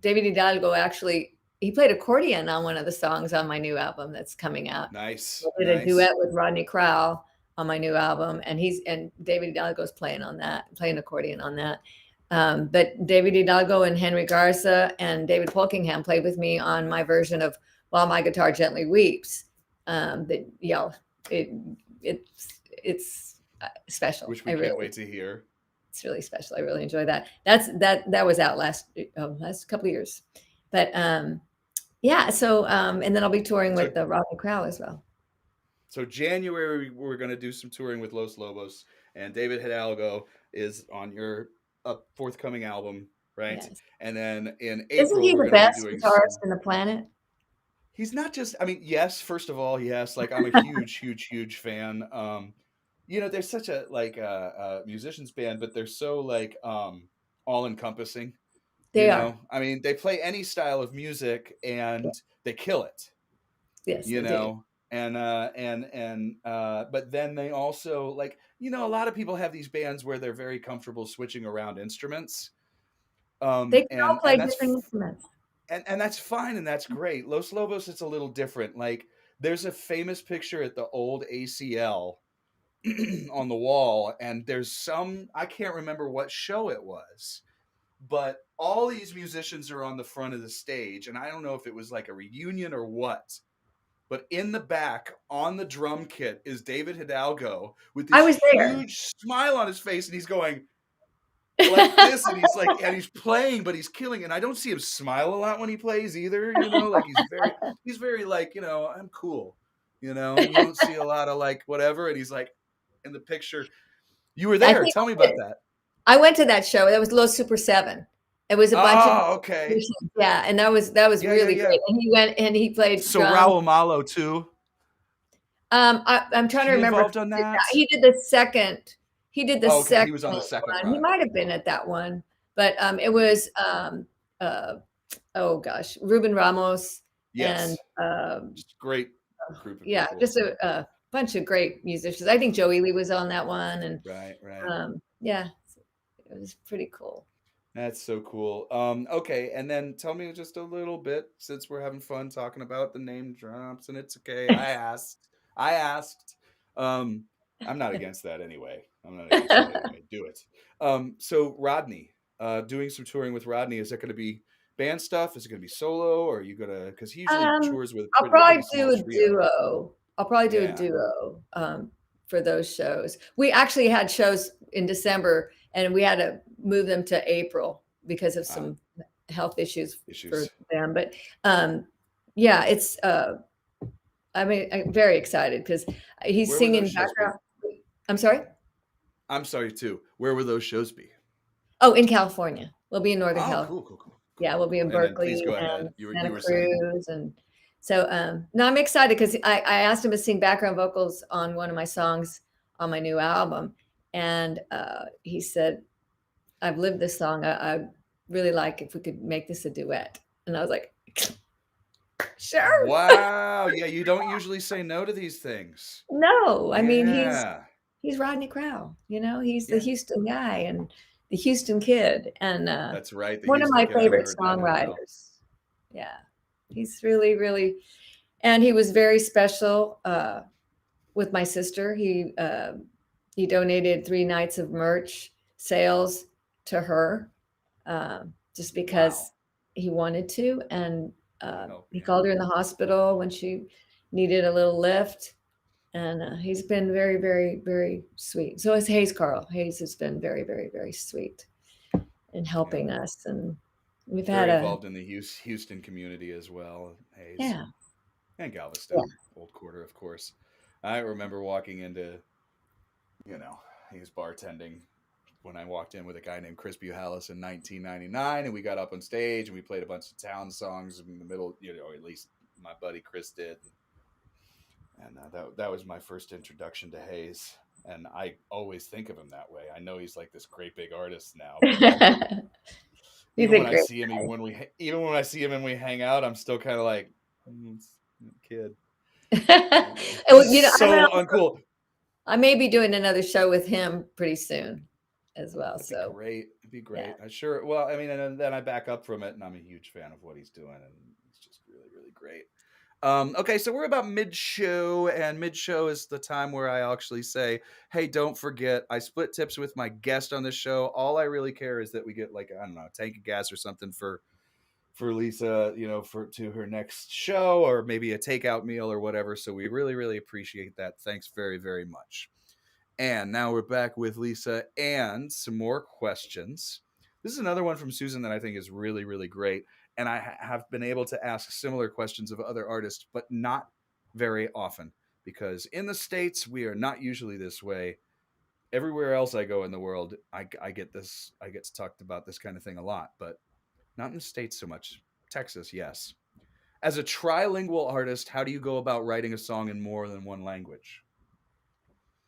David Hidalgo actually, he played accordion on one of the songs on my new album that's coming out. Nice, I did a duet nice. with Rodney Crowell on my new album, and David Hidalgo's playing on that, playing accordion on that. But David Hidalgo and Henry Garza and David Polkingham played with me on my version of "While My Guitar Gently Weeps." That it it's special. Which we can't wait to hear. It's really special. I really enjoy that. That was out last couple of years, but yeah. So and then I'll be touring So with Rodney Crowell as well. so January we're gonna do some touring with Los Lobos, and David Hidalgo is on your forthcoming album, right? Yes. And then in Isn't April he we're the gonna be best doing guitarist some. in the planet? He's not just. I mean, yes. First of all, yes. Like I'm a huge, huge, huge fan. They're such a like musicians band, but they're so like all encompassing. They are. I mean, they play any style of music Yeah. and they kill it. Yes, you they do. know but then they also like, a lot of people have these bands where they're very comfortable switching around instruments, They can all and play that's different instruments. and that's fine and that's great. Los Lobos, it's a little different. Like there's a famous picture at the old ACL on the wall, and there's some, I can't remember what show it was, but all these musicians are on the front of the stage, and I don't know if it was like a reunion or what. But in the back on the drum kit is David Hidalgo with I this was there. huge smile on his face, and he's going like this, and he's playing, but he's killing. And I don't see him smile a lot when he plays either. Like he's very like, I'm cool. You don't see a lot of like whatever, and he's like in the picture. You were I there. think Tell me about that. I went to that show. That was Los Super Seven. It was a bunch of Oh, okay. musicians. Yeah, and that was Yeah, yeah, really yeah. great. And he went and he played So drums. Raul Malo too. I'm trying Was to he remember if involved on he did that. that? He did the second. He did the Oh, okay. He second was on the second one. He run. might have been at that one, but it was uh, oh gosh, Ruben Ramos and Yes. Just great group of yeah, people. just a bunch of great musicians. I think Joe Ely was on that one, and Right, right. yeah, it was pretty cool. That's so cool. Okay, and then tell me just a little bit, since we're having fun talking about the name drops, and it's okay. I asked. I asked. Um, I'm not against that anyway. I'm not against that anyway. Do it. So Rodney, doing some touring with Rodney, is that going to be band stuff? Is it going to be solo, or are you gonna? Because he usually Um, tours with a I'll pretty probably small do a trio. duo. I'll probably do a Yeah. duo for those shows. We actually had shows in December, and we had to move them to April because of Ah, some health issues for issues. them. But yeah, it's. I mean, I'm very excited because he's Where will those singing shows be? background. I'm sorry. I'm sorry too. Where will those shows be? Oh, in California. We'll be in Northern Oh, California. cool, cool, cool, cool, Yeah, cool, we'll be cool. in And then please Berkeley go and ahead. You Santa were saying. Cruz, and so no, I'm excited because I asked him to sing background vocals on one of my songs on my new album, and he said, "I've lived this song. I really like if we could make this a duet." And I was like, "Sure." Wow. Yeah, you don't usually say no to these things. No, I mean Yeah. he's Rodney Crowell. He's the Yeah. Houston guy and the Houston kid, and That's right. The one of Houston my Kid. I haven't favorite heard that in a while. songwriters. Yeah, he's really, really, and he was very special with my sister. He donated 3 nights of merch sales to her just Wow. because he wanted to, and To help. he Yeah. called her in the hospital when she needed a little lift, and he's been very, very, very sweet. So is Hayes Carl. Hayes has been very, very, very sweet in Yeah. helping us, and we've had Very a involved in the Houston community as well, Hayes. yeah, And yeah. Galveston, Old Quarter, of course. I remember walking into, you know, he was bartending when I walked in with a guy named Chris Buhalis in 1999, and we got up on stage and we played a bunch of town songs in the middle, at least my buddy Chris did. And that was my first introduction to Hayes. And I always think of him that way. I know he's like this great big artist now, but He's even a when I great see him, even when I see him and we hang out, I'm still kind of like, it's a kid. Well, This is so uncool. I may be doing another show with him pretty soon as well. That'd be So great. It'd be yeah. great. I sure. Well, I mean, and then I back up from it, and I'm a huge fan of what he's doing, and it's just really, really great. Okay, so we're about mid-show, and mid-show is the time where I actually say, "Hey, don't forget, I split tips with my guest on this show. All I really care is that we get like I don't know, a tank of gas or something for Lisa, for to her next show, or maybe a takeout meal or whatever. So we really, really appreciate that. Thanks very, very much." And now we're back with Lisa and some more questions. This is another one from Susan that I think is really, really great. And I have been able to ask similar questions of other artists, but not very often because in the States, we are not usually this way. Everywhere else I go in the world, I get this, I get talked about this kind of thing a lot, but not in the States so much. Texas, yes. As a trilingual artist, how do you go about writing a song in more than one language?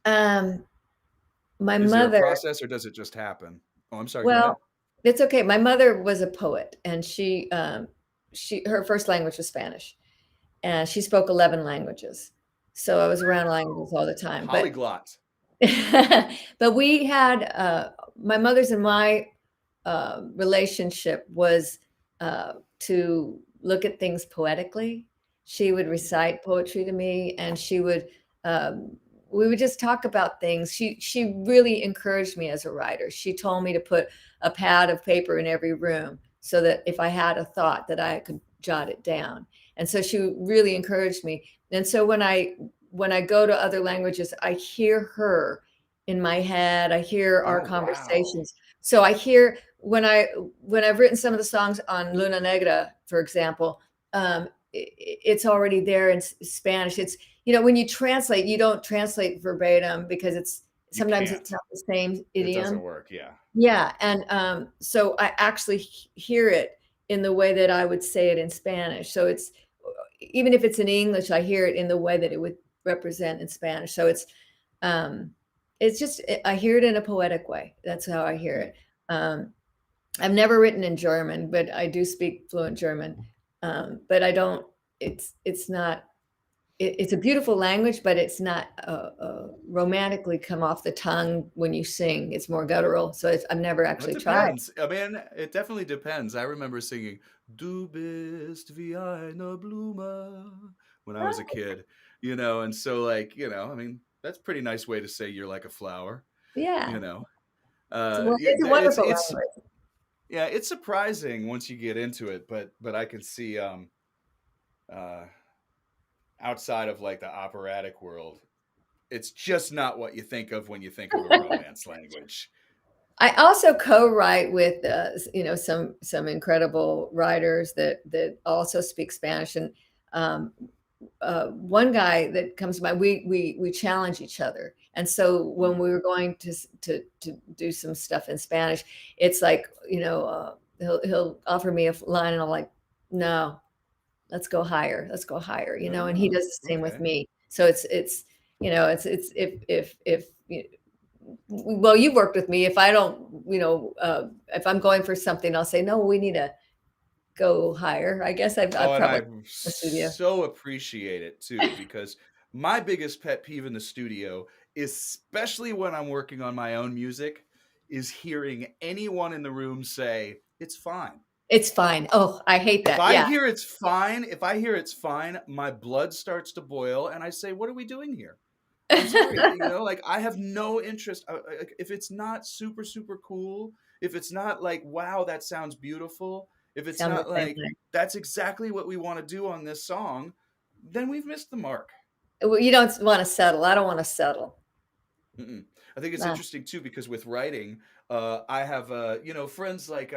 Um, my Is there a mother, process or does it just happen? Oh, I'm sorry. Go well, ahead. it's okay. My mother was a poet, and her first language was Spanish, and she spoke 11 languages. So I was around languages all the time. Polyglot. But we had my mother's and my relationship was to look at things poetically. She would recite poetry to me, and um, we would just talk about things. She really encouraged me as a writer. She told me to put a pad of paper in every room so that if I had a thought that I could jot it down. And so she really encouraged me. And so when I go to other languages, I hear her in my head. I hear our Oh, wow. conversations. So I hear when I've written some of the songs on Luna Negra, for example, it's already there in Spanish. It's when you translate, you don't translate verbatim because You sometimes it's can't. not the same It doesn't idiom. work. Yeah. Yeah, and so I actually hear it in the way that I would say it in Spanish. So it's even if it's in English, I hear it in the way that it would represent in Spanish. So um, it's just I hear it in a poetic way. That's how I hear Hmm. it. I've never written in German, but I do speak fluent German. But I don't. It's not. It's a beautiful language, but it's not romantically come off the tongue when you sing. It's more guttural. So I've never Well, it actually tried. depends. I mean, it definitely depends. I remember singing "Du bist wie eine Blume" when I was a Oh, kid, and so I mean, that's a pretty nice way to say you're like a flower, yeah. you know. Well, Yeah, it's a it's wonderful it's language. yeah, it's surprising once you get into it, but I can see uh outside of like the operatic world, it's just not what you think of when you think of a romance language. I also co-write with some incredible writers that also speak Spanish, and um, one guy that comes to mind. We challenge each other, and so when Mm. we were going to do some stuff in Spanish, it's like he'll offer me a line, and I'm like, no, let's go higher, let's go higher, and he Oh, does the same with okay. me. So it's if well, you've worked with me. If I don't, if I'm going for something, I'll say, no, we need to go higher. I guess Oh, I've and probably I with you. so appreciate it too, because my biggest pet peeve in the studio, especially when I'm working on my own music, is hearing anyone in the room say, "It's fine." It's fine. Oh, I hate If that. I Yeah. hear it's fine, my blood starts to boil and I say, "What are we doing here?" I'm sorry, like I have no interest. Like, if it's not super, super cool, if it's not like, wow, that sounds beautiful, if it's Sound the not same like, way. that's exactly what we want to do on this song, then we've missed the mark. Well, you don't want to settle. I don't want to settle. Mm-mm. I think it's Nah. interesting too because with writing, I have friends like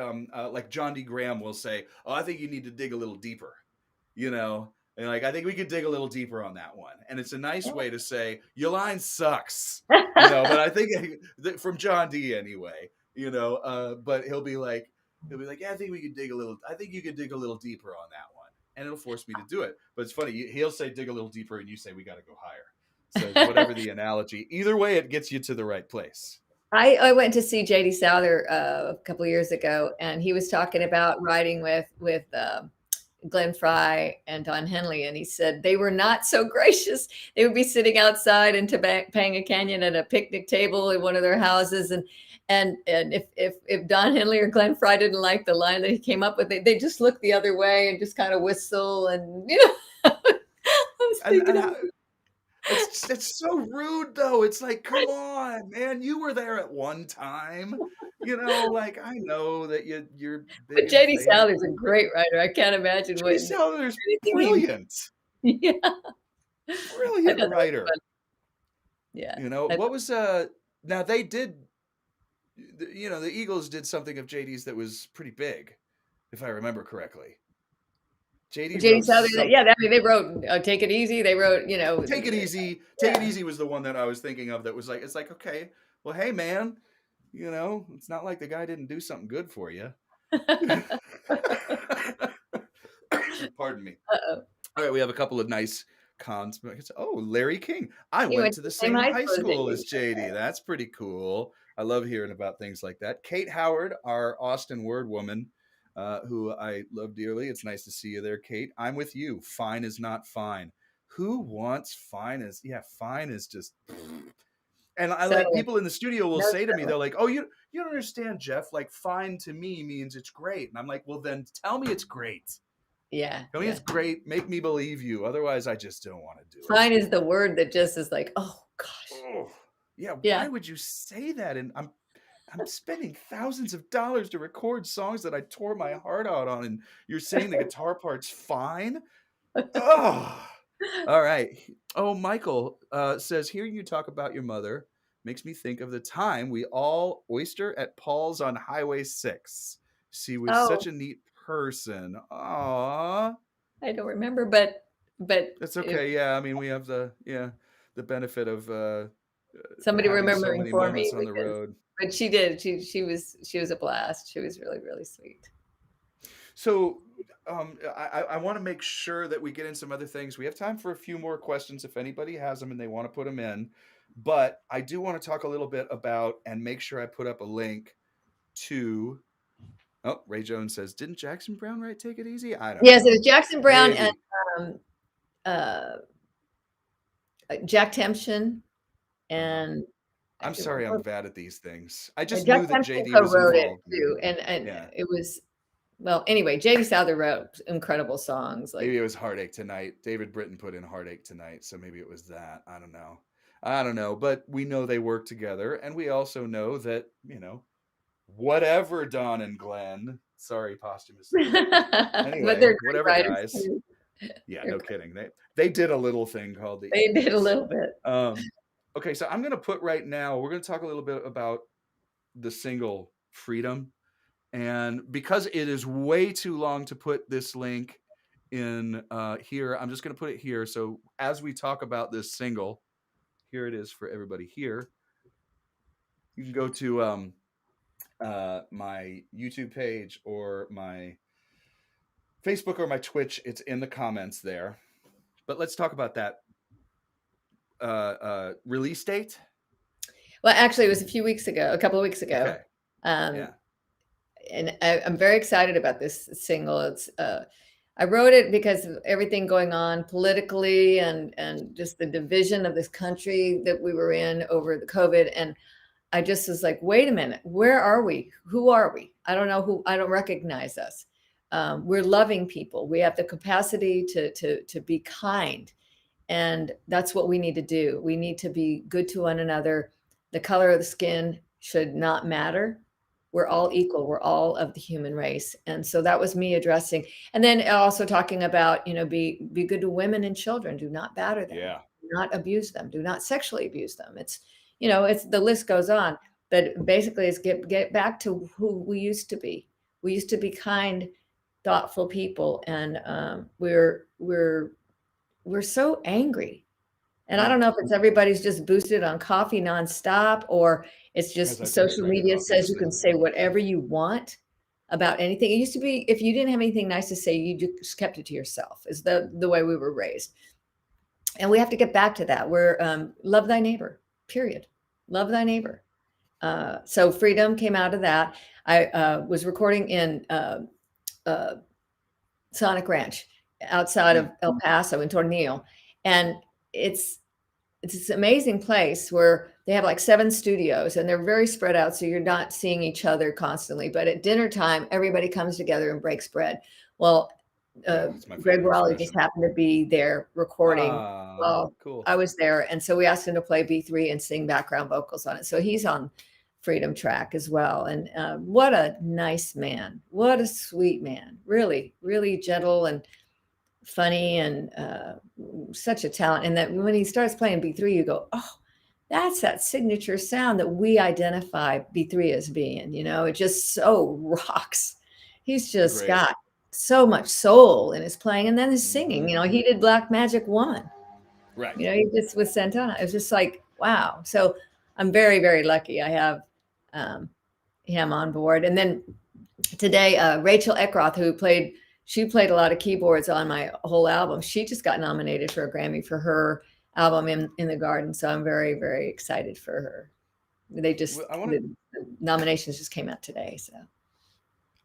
John D. Graham will say, "Oh, I think you need to dig a little deeper," and like I think we could dig a little deeper on that one. And it's a nice way to say your line sucks, But I think from John D. anyway, but he'll be like, yeah, I think we could dig a little. I think you could dig a little deeper on that one, and it'll force me to do it. But it's funny. He'll say dig a little deeper, and you say we got to go higher. So whatever the analogy, either way, it gets you to the right place. I went to see JD Souther a couple of years ago, and he was talking about writing with Glenn Fry and Don Henley, and he said they were not so gracious. They would be sitting outside in Topanga Canyon at a picnic table in one of their houses, and if Don Henley or Glenn Fry didn't like the line that he came up with, they just look the other way and just kind of whistle, and I was And thinking, it's so rude though. It's like, come on, man, you were there at one time. Like I know that you're but big and JD famous. Souther's a great writer. I can't imagine what J.D. Saliner's anything brilliant, he. Yeah, I brilliant thought that was writer. fun. Yeah, I What was now they did the Eagles did something of JD's that was pretty big, if I remember correctly. JD JD wrote Souther. some Yeah, I mean, they wrote "Take It Easy." They wrote, Take It Easy. Take It yeah. Easy was the one that I was thinking of that was like, it's like, okay, well, hey man, it's not like the guy didn't do something good for you. Pardon me. Uh-oh. All right, we have a couple of nice cons. Oh, Larry King. I He went went to to the the same same high high school as school JD. as JD. That's pretty cool. I love hearing about things like that. Kate Howard, our Austin word woman, who I love dearly. It's nice to see you there, Kate. I'm with you. Fine is not fine. Who wants fine is, yeah, fine is just. And I like Settling. people in the studio will No say to me, settling. they're like, "Oh, you don't understand, Jeff. Like, fine to me means it's great." And I'm like, "Well, then tell me it's great. Yeah, Tell me yeah. it's great. Make me believe you. Otherwise, I just don't want to do it." Fine is the word that just is like, oh gosh. Oh, yeah. Why Yeah. would you say that? And I'm spending thousands of dollars to record songs that I tore my heart out on, and you're saying the guitar part's fine? Oh, all right. Oh, Michael says, hearing you talk about your mother makes me think of the time we all oyster at Paul's on Highway 6. She was such Oh, a neat person. Aw. I don't remember, but That's if okay. Yeah, I mean, we have the benefit of somebody having so remembering many for moments me, on the because road. but she did. She was a blast. She was really, really sweet. So, I want to make sure that we get in some other things. We have time for a few more questions if anybody has them and they want to put them in. But I do want to talk a little bit about and make sure I put up a link to. Oh, Ray Jones says, "Didn't Jackson Brown write Take It Easy?" I don't Yes, it know. was Jackson Brown and Maybe. um, uh, Jack Tempchin, and I I'm can't sorry, I'm remember. bad at these things. I just Jack knew that Tempchin JD was co-wrote it involved. too, and Yeah. it was, well, anyway, JD Souther wrote incredible songs Maybe like. it was Heartache Tonight. David Britton put in Heartache Tonight, so maybe it was that. I don't know. I don't know, but we know they work together, and we also know that, whatever Don and Glenn, sorry posthumously. But Anyway, they're great whatever writers guys. too. Yeah, They're no great. kidding. They did a little thing called the They did a Eagles. little bit. Okay, so I'm gonna put right now, we're gonna talk a little bit about the single Freedom. And because it is way too long to put this link in here, I'm just going to put it here. So as we talk about this single, here it is for everybody here. You can go to my YouTube page or my Facebook or my Twitch. It's in the comments there. But let's talk about that release date. Well, actually, it was a couple of weeks ago. Okay. Um, Yeah. and I'm very excited about this single. I wrote it because of everything going on politically and just the division of this country that we were in over the COVID. And I just was like, wait a minute, where are we? Who are we? I don't know who. I don't recognize us. We're loving people. We have the capacity to be kind, and that's what we need to do. We need to be good to one another. The color of the skin should not matter. We're all equal. We're all of the human race. And so that was me addressing. And then also talking about, be good to women and children. Do not batter them. Yeah. not abuse them. Do not sexually abuse them. It's, it's the list goes on. But basically, it's get back to who we used to be. We used to be kind, thoughtful people, and we're so angry. And I don't Mm. know if it's everybody's just boosted on coffee nonstop, or it's As just I take a social drink of media coffee, says you yes. can say whatever you want about anything. It used to be if you didn't have anything nice to say, you just kept it to yourself. Is the way we were raised, and we have to get back to that. We're love thy neighbor. Period. Love thy neighbor. So freedom came out of that. I was recording in uh, Sonic Ranch outside of Mm. El Paso in Tornillo, and it's it's this amazing place where they have like 7 studios and they're very spread out, so you're not seeing each other constantly. But at dinner time, everybody comes together and breaks bread. Well, Yeah, it's my Greg favorite Raleigh just expression. happened to be there recording Ah, while cool. I was there, and so we asked him to play B3 and sing background vocals on it. So he's on Freedom track as well. And what a nice man! What a sweet man! Really, really gentle and funny, and such a talent. And that when he starts playing B3, you go, oh, that's that signature sound that we identify B3 as being. It just so rocks. He's just Great. got so much soul in his playing, and then his singing. Hmm. He did Black Magic Woman. Right. He just with Santana. It was just like wow. So I'm very, very lucky. I have um, him on board. And then today, Rachel Eckroth, she played a lot of keyboards on my whole album. She just got nominated for a Grammy for her album in the Garden. So I'm very, very excited for her. Well, I want to. The nominations just came out today. So,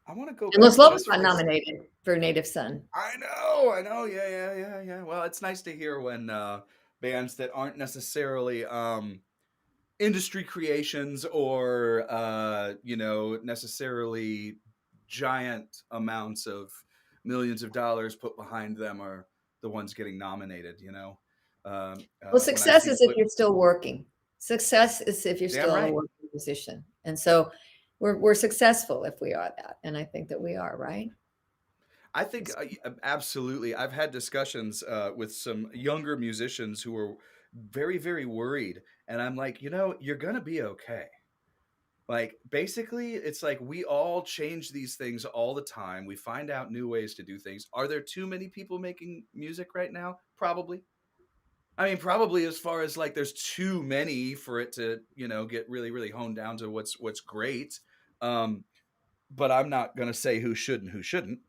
I want to go and Los back Lobos just got for a nominated for Native Son. I know, I know. Yeah, yeah, yeah, yeah. Well, it's nice to hear when bands that aren't necessarily industry creations or necessarily giant amounts of millions of dollars put behind them are the ones getting nominated. Well, When I success see is if flip, you're still working. Success is if you're damn still in a right. working position. And so we're successful if we are that. And I think that we are, right? I think absolutely. I've had discussions with some younger musicians who are very, very worried, and I'm like, you're gonna be okay. Like, basically, it's like we all change these things all the time. We find out new ways to do things. Are there too many people making music right now? Probably. I mean, probably as far as like there's too many for it to, get really, really honed down to what's great. Um, but I'm not gonna say who should and who shouldn't.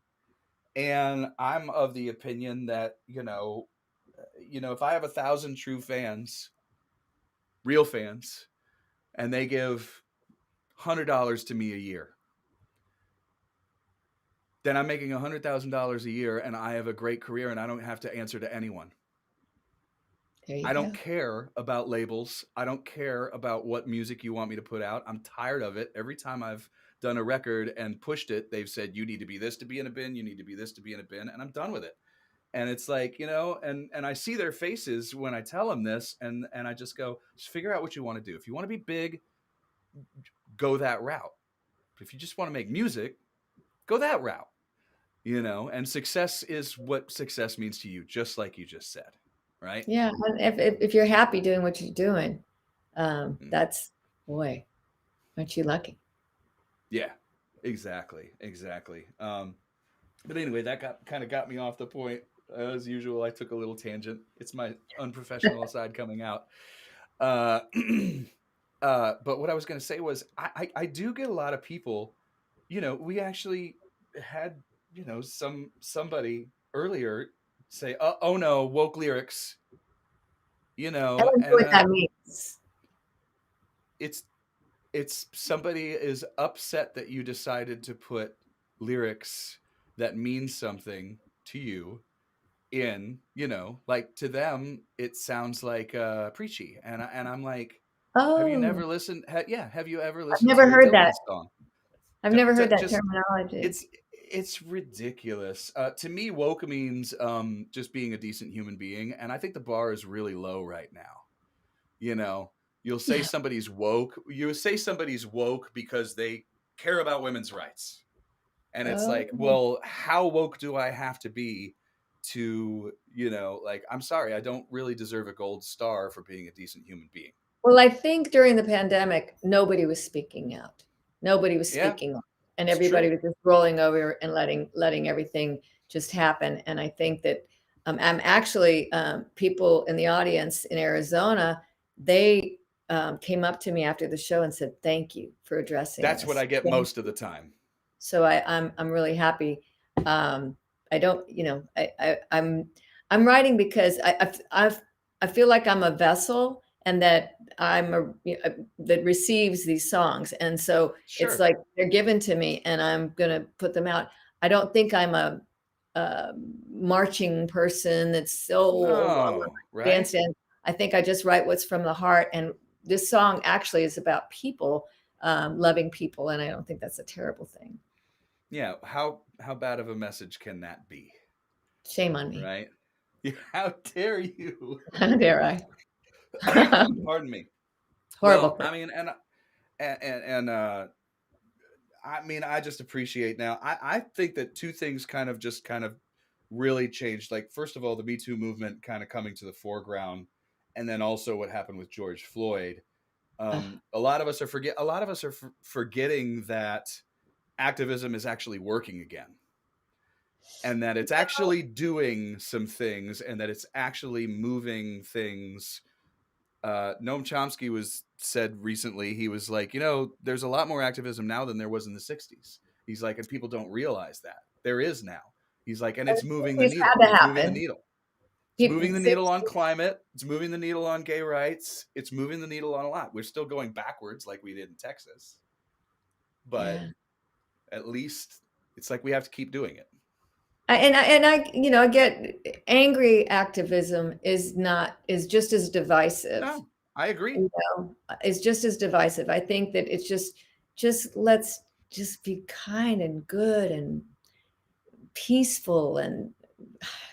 And I'm of the opinion that, if I have 1,000 true fans, real fans, and they give $100 to me a year, then I'm making $100,000 a year and I have a great career and I don't have to answer to anyone. There you I don't go. care about labels. I don't care about what music you want me to put out. I'm tired of it. Every time I've done a record and pushed it, they've said, you need to be this to be in a bin. You need to be this to be in a bin. And I'm done with it. And it's like, and I see their faces when I tell them this, and I just go, just figure out what you want to do. If you want to be big, go that route. But if you just want to make music, go that route. And success is what success means to you, just like you just said, right? Yeah. And if you're happy doing what you're doing, Mm. that's, boy, aren't you lucky? Yeah, exactly, exactly. But anyway, that got me off the point. As usual, I took a little tangent. It's my unprofessional side coming out. Uh, but what I was going to say was, I do get a lot of people. We actually had somebody earlier say, "Oh no, woke lyrics." I don't know And what that means. it's somebody is upset that you decided to put lyrics that mean something to you in, like to them it sounds like preachy, and I'm like, have you Oh, never listened yeah, have you ever I've listened never to a heard Dylan that. song? I've never heard that Just terminology. it's ridiculous. To me, woke means just being a decent human being, and I think the bar is really low right now. you know you'll say somebody's woke, you say somebody's woke because they care about women's rights, and it's like, Oh, well, how woke do I have to be to, like, I'm sorry, I don't really deserve a gold star for being a decent human being. Well, I think during the pandemic, nobody was speaking out. Nobody was Yeah, speaking up, and it's everybody true. was just rolling over and letting everything just happen. And I think that I'm actually people in the audience in Arizona, they came up to me after the show and said, "Thank you for addressing That's what this." I get Thank most of the time. So I'm really happy. I don't, I'm writing because I feel like I'm a vessel, and that that receives these songs, and so it's Sure. like they're given to me, and I'm gonna put them out. I don't think I'm a marching person that's so No, right? bandstand. I think I just write what's from the heart, and this song actually is about people, loving people, and I don't think that's a terrible thing. Yeah, how bad of a message can that be? Shame on me. Right? How dare you? How dare I? Pardon me. Horrible Well, thing. I mean, and I mean, I just appreciate now. I think that two things kind of really changed. Like, first of all, the Me Too movement kind of coming to the foreground, and then also what happened with George Floyd. A lot of us are forgetting that activism is actually working again, and that it's actually doing some things, and that it's actually moving things. Noam Chomsky said recently, he was like, there's a lot more activism now than there was in the 60s. He's like, and people don't realize that. There is now. He's like, and it's moving the It's needle. had to It's moving the happen. needle. It's People, moving the needle on climate. It's moving the needle on gay rights. It's moving the needle on a lot. We're still going backwards like we did in Texas, but yeah. at least it's like we have to keep doing it. I get angry activism is just as divisive. No, I agree. Is just as divisive. I think that it's just let's just be kind and good and peaceful, and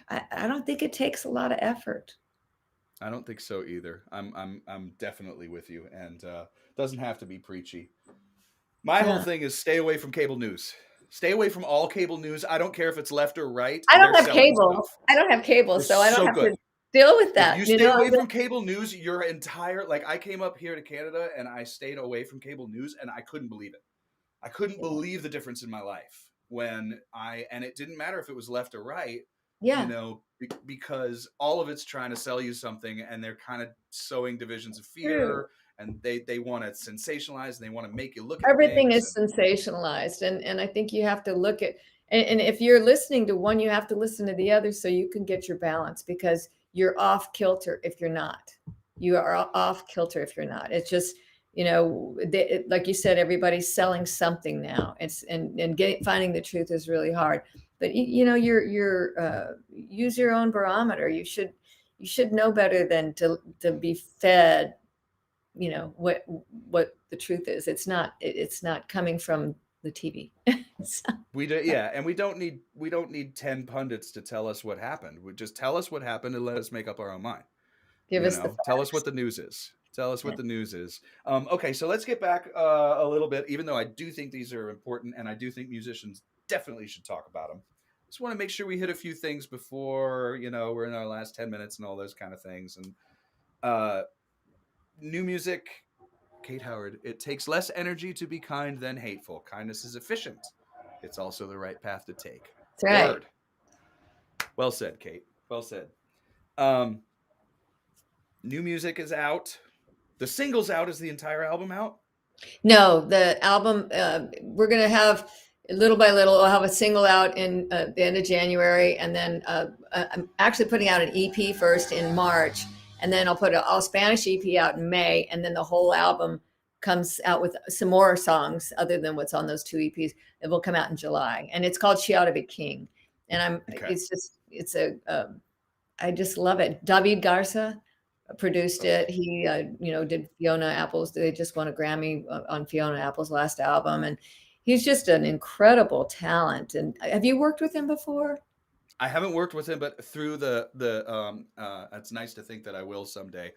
I don't think it takes a lot of effort. I don't think so either. I'm definitely with you, and doesn't have to be preachy. My whole Yeah. thing is stay away from cable news. Stay away from all cable news. I don't care if it's left or right. I They're don't have selling cable. stuff. I don't have cable, They're so I don't so have to good. deal with If you that. stay away from cable news, your entire, like, I came up here to Canada and I stayed away from cable news, and I couldn't believe it. I couldn't believe the difference in my life and it didn't matter if it was left or right, Yeah. because all of it's trying to sell you something, and they're kind of sowing divisions of True. fear, and they want to sensationalize, and they want to make you look at Everything things. is sensationalized, and I think you have to look at, and if you're listening to one, you have to listen to the other so you can get your balance, because you're off kilter if you're not. You are off kilter if you're not. It's just, like you said, everybody's selling something now. It's and finding the truth is really hard. But use your own barometer. You should know better than to be fed what the truth is. It's not coming from the TV. So, We do, yeah, and we don't need 10 pundits to tell us what happened. We just tell us what happened and let us make up our own mind. give us the Tell us facts. what the news is. Tell us Yeah. what the news is. Okay, so let's get back a little bit, even though I do think these are important, and I do think musicians definitely should talk about them. Just want to make sure we hit a few things before, we're in our last 10 minutes and all those kind of things. And new music, Kate Howard, it takes less energy to be kind than hateful. Kindness is efficient. It's also the right path to take. That's right. Word. Well said, Kate. Well said. Um, New music is out. The single's out. Is the entire album out? No, the album, we're going to have little by little, we'll have a single out in the end of January. And then I'm actually putting out an EP first in March. And then I'll put an all Spanish EP out in May. And then the whole album comes out with some more songs other than what's on those two EPs. It will come out in July. And it's called She Ought to Be King. And Okay. I just love it. David Garza produced Oh, it. He, did Fiona Apple's. They just won a Grammy on Fiona Apple's last album, and he's just an incredible talent. And have you worked with him before? I haven't worked with him, but through it's nice to think that I will someday.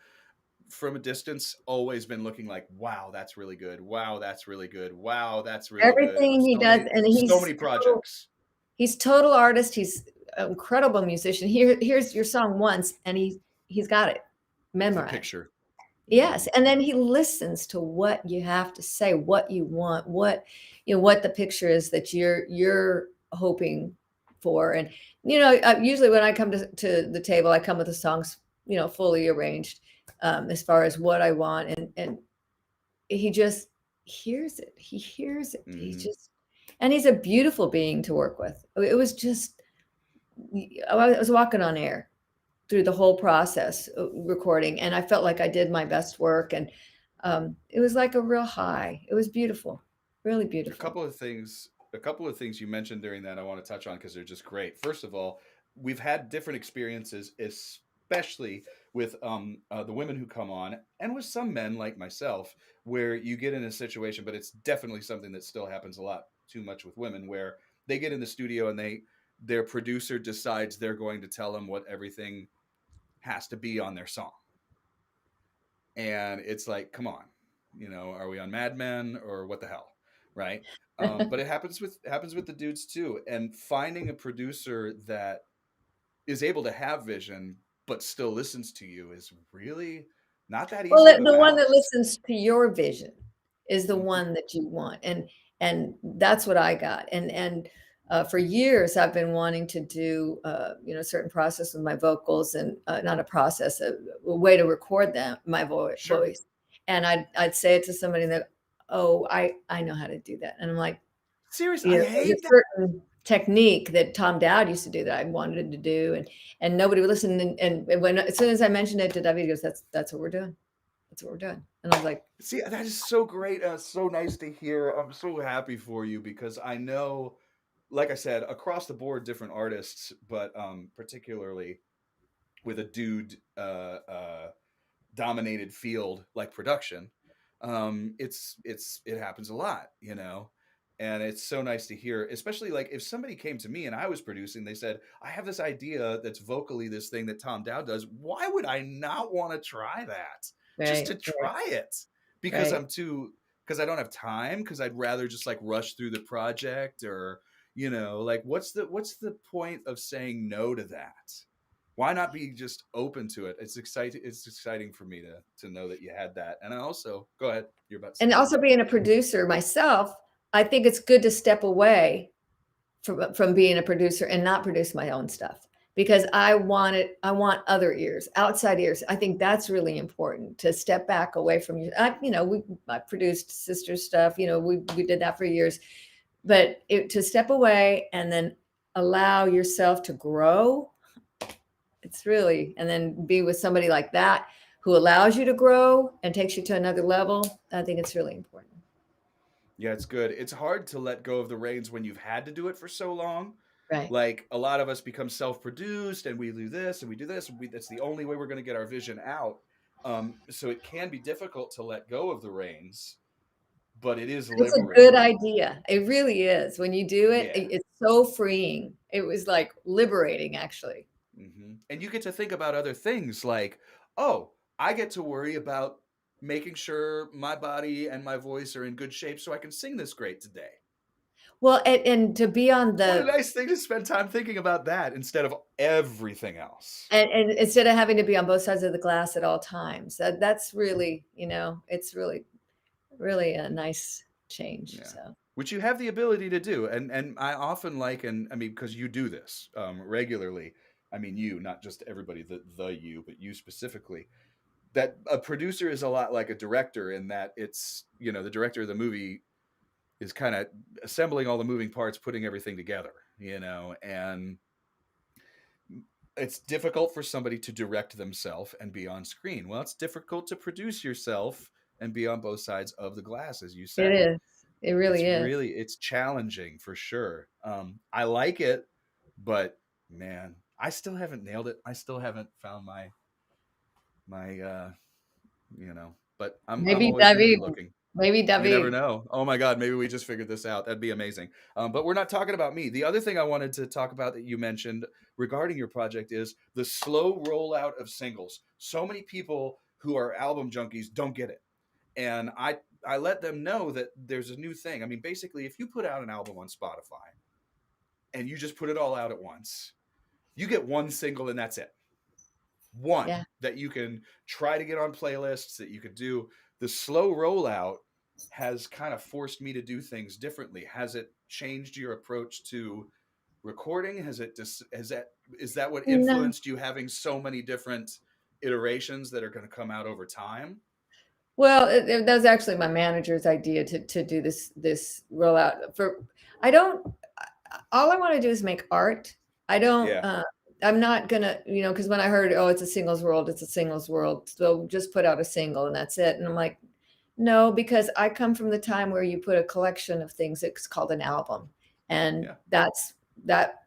From a distance, always been looking like, wow, that's really good. Wow, that's really good. Wow, that's really good. Everything he So does, many, and so many projects. he's total artist. He's an incredible musician. Here's your song once, and he's got it The memorized. picture. Yes, and then he listens to what you have to say, what you want, what the picture is that you're hoping for. And usually when I come to the table, I come with the songs, fully arranged, as far as what I want, and he just hears it. He hears it. Mm-hmm. And he's a beautiful being to work with. It was just, I was walking on air through the whole process recording, and I felt like I did my best work, and it was like a real high. It was beautiful, really A beautiful. couple of things you mentioned during that I want to touch on because they're just great. First of all, we've had different experiences, especially with the women who come on, and with some men like myself, where you get in a situation, but it's definitely something that still happens a lot too much with women, where they get in the studio and their producer decides they're going to tell them what everything has to be on their song. And it's like, come on, are we on Mad Men or what the hell, right? But it happens with the dudes too. And finding a producer that is able to have vision but still listens to you is really not that Well, easy of a the one that balance. listens to your vision is the Hmm. one that you want, and that's what I got. And for years, I've been wanting to do a certain process with my vocals, and not a process, a way to record them, my Sure. voice. And I'd say it to somebody that, oh, I know how to do that, and I'm like, Seriously, I there's hate a that. certain technique that Tom Dowd used to do that I wanted to do, and nobody would listen. And when as soon as I mentioned it to David, he goes, "That's what we're doing. That's what we're doing." And I was like, See, that is so great. So nice to hear. I'm so happy for you because I know, like I said, across the board, different artists, but particularly with a dude dominated field like production, it happens a lot, and it's so nice to hear, especially like if somebody came to me and I was producing, they said, I have this idea that's vocally this thing that Tom Dowd does. Why would I not want to try that? Just to right, right, try it because right. because I don't have time, because I'd rather just like rush through the project, or like what's the point of saying no to that? Why not be just open to it? It's exciting for me to know that you had that. And I also, go ahead, you're about to say And also something. being a producer myself, I think it's good to step away from being a producer and not produce my own stuff, because I want other ears, outside ears. I think that's really important, to step back away from you. I produced sister stuff, we did that for years, but to step away and then allow yourself to grow, it's really, and then be with somebody like that who allows you to grow and takes you to another level. I think it's really important. Yeah, it's good. It's hard to let go of the reins when you've had to do it for so long. Right. Like a lot of us become self-produced, and we do this and we do this. That's the only way we're going to get our vision out. So it can be difficult to let go of the reins, but it is It's a good liberating. idea. It really is. When you do it, Yeah. it's so freeing. It was like liberating, actually. And you get to think about other things like, oh, I get to worry about making sure my body and my voice are in good shape so I can sing this great today. Well, and to be on What a the nice thing to spend time thinking about that instead of everything else. and instead of having to be on both sides of the glass at all times, that's really, it's really, really a nice change. Yeah. So Which you have the ability to do. And I often like, and I mean, because you do this regularly. I mean, you, not just everybody, the you, but you specifically. That a producer is a lot like a director in that it's, the director of the movie is kind of assembling all the moving parts, putting everything together, and it's difficult for somebody to direct themselves and be on screen. Well, it's difficult to produce yourself and be on both sides of the glass, as you it said. is. It really is. It's challenging for sure. I like it, but man, I still haven't nailed it. I still haven't found my but I'm Maybe always going to be David, looking. maybe You never David. know. Oh my God, maybe we just figured this out. That'd be amazing. But we're not talking about me. The other thing I wanted to talk about that you mentioned regarding your project is the slow rollout of singles. So many people who are album junkies don't get it. And I let them know that there's a new thing. I mean, basically, if you put out an album on Spotify and you just put it all out at once, You get one single and that's it. One Yeah. that you can try to get on playlists, that you could do. The slow rollout has kind of forced me to do things differently. Has it changed your approach to recording? Is that what No. influenced you having so many different iterations that are going to come out over time? Well, that was actually my manager's idea to do this rollout for. I don't. All I want to do is make art. I don't. Yeah. I'm not gonna, because when I heard, oh, it's a singles world, it's a singles world, so just put out a single and that's it. And I'm like, no, because I come from the time where you put a collection of things. It's called an album, and Yeah. that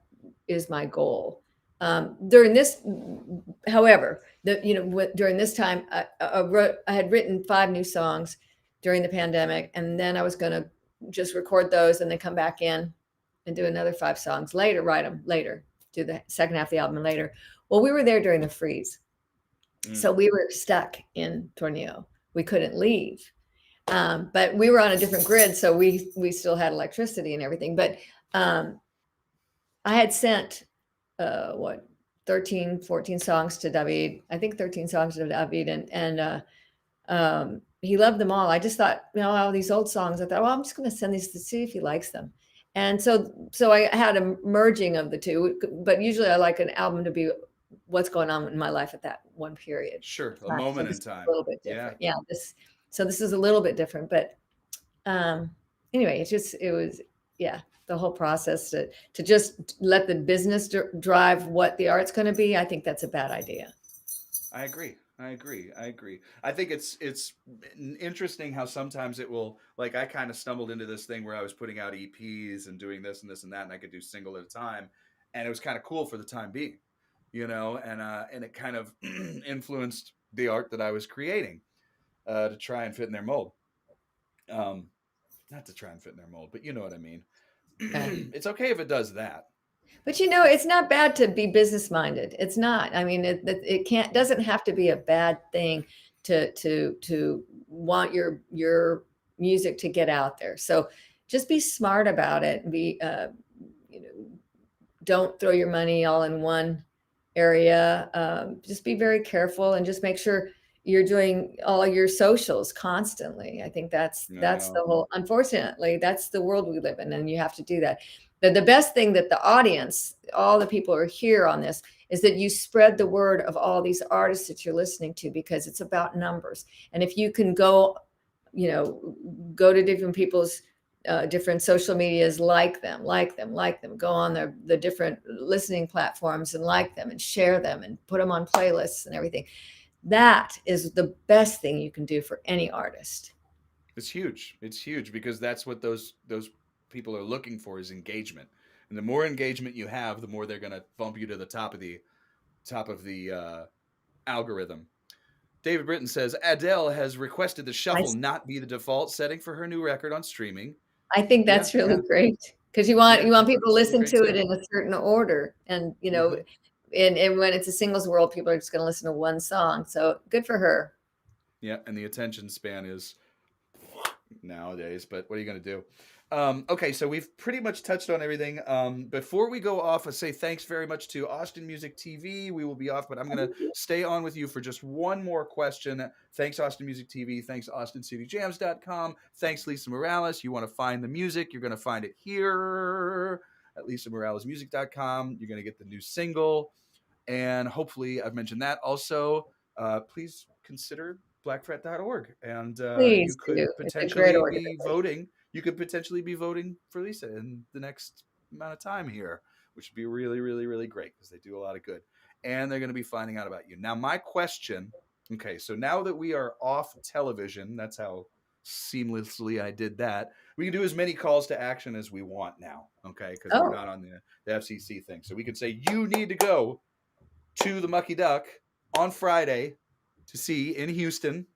is my goal. During this, however, during this time, I had written 5 new songs during the pandemic, and then I was going to just record those and then come back in and do another 5 songs later, write them later, do the second half of the album later. Well, we were there during the freeze, so we were stuck in Tornillo. We couldn't leave, but we were on a different grid, so we still had electricity and everything. But I had sent what 13, 14 songs to David. I think 13 songs to David, and he loved them all. I just thought, all these old songs. I thought, well, I'm just going to send these to see if he likes them. And so I had a merging of the two. But usually, I like an album to be what's going on in my life at that one period. Sure, a So moment in this is time. a little bit different. Yeah. This is a little bit different, but anyway, it was, yeah, the whole process to just let the business drive what the art's going to be. I think that's a bad idea. I agree. I think it's interesting how sometimes it will, like, I kind of stumbled into this thing where I was putting out EPs and doing this and this and that, and I could do single at a time, and it was kind of cool for the time being, and it kind of influenced the art that I was creating to try and fit in their mold. Not to try and fit in their mold, but you know what I mean. Yeah. It's okay if it does that. But it's not bad to be business minded. It's not. I mean, it doesn't have to be a bad thing to want your music to get out there. So just be smart about it. Be don't throw your money all in one area. Just be very careful and just make sure you're doing all your socials constantly. I think that's the whole. Unfortunately, that's the world we live in, and you have to do that. The best thing that the audience, all the people who are here on this, is that you spread the word of all these artists that you're listening to, because it's about numbers. And if you can go to different people's different social medias, like them, go on the different listening platforms and like them and share them and put them on playlists and everything. That is the best thing you can do for any artist. It's huge. It's huge because that's what those people are looking for, is engagement. And the more engagement you have, the more they're going to bump you to the top of the algorithm. David Britton says Adele has requested the shuffle not be the default setting for her new record on streaming. I think that's really great, because you want people to listen to it in a certain order, and and when it's a singles world, people are just going to listen to one song. So good for her. Yeah, and the attention span is nowadays, but what are you going to do? Okay, so we've pretty much touched on everything. Before we go off, I say thanks very much to Austin Music TV. We will be off, but I'm going to stay on with you for just one more question. Thanks, Austin Music TV. Thanks, AustinCityJams.com. Thanks, Lisa Morales. You want to find the music, you're going to find it here at LisaMoralesMusic.com. You're going to get the new single, and hopefully I've mentioned that. Also, please consider blackfret.org, and you could potentially be voting. You could potentially be voting for Lisa in the next amount of time here, which would be really, really, really great, because they do a lot of good. And they're going to be finding out about you. Now, my question, okay, so now that we are off television, that's how seamlessly I did that. We can do as many calls to action as we want now, okay, because we're not on the FCC thing. So we could say, you need to go to the Mucky Duck on Friday to see in Houston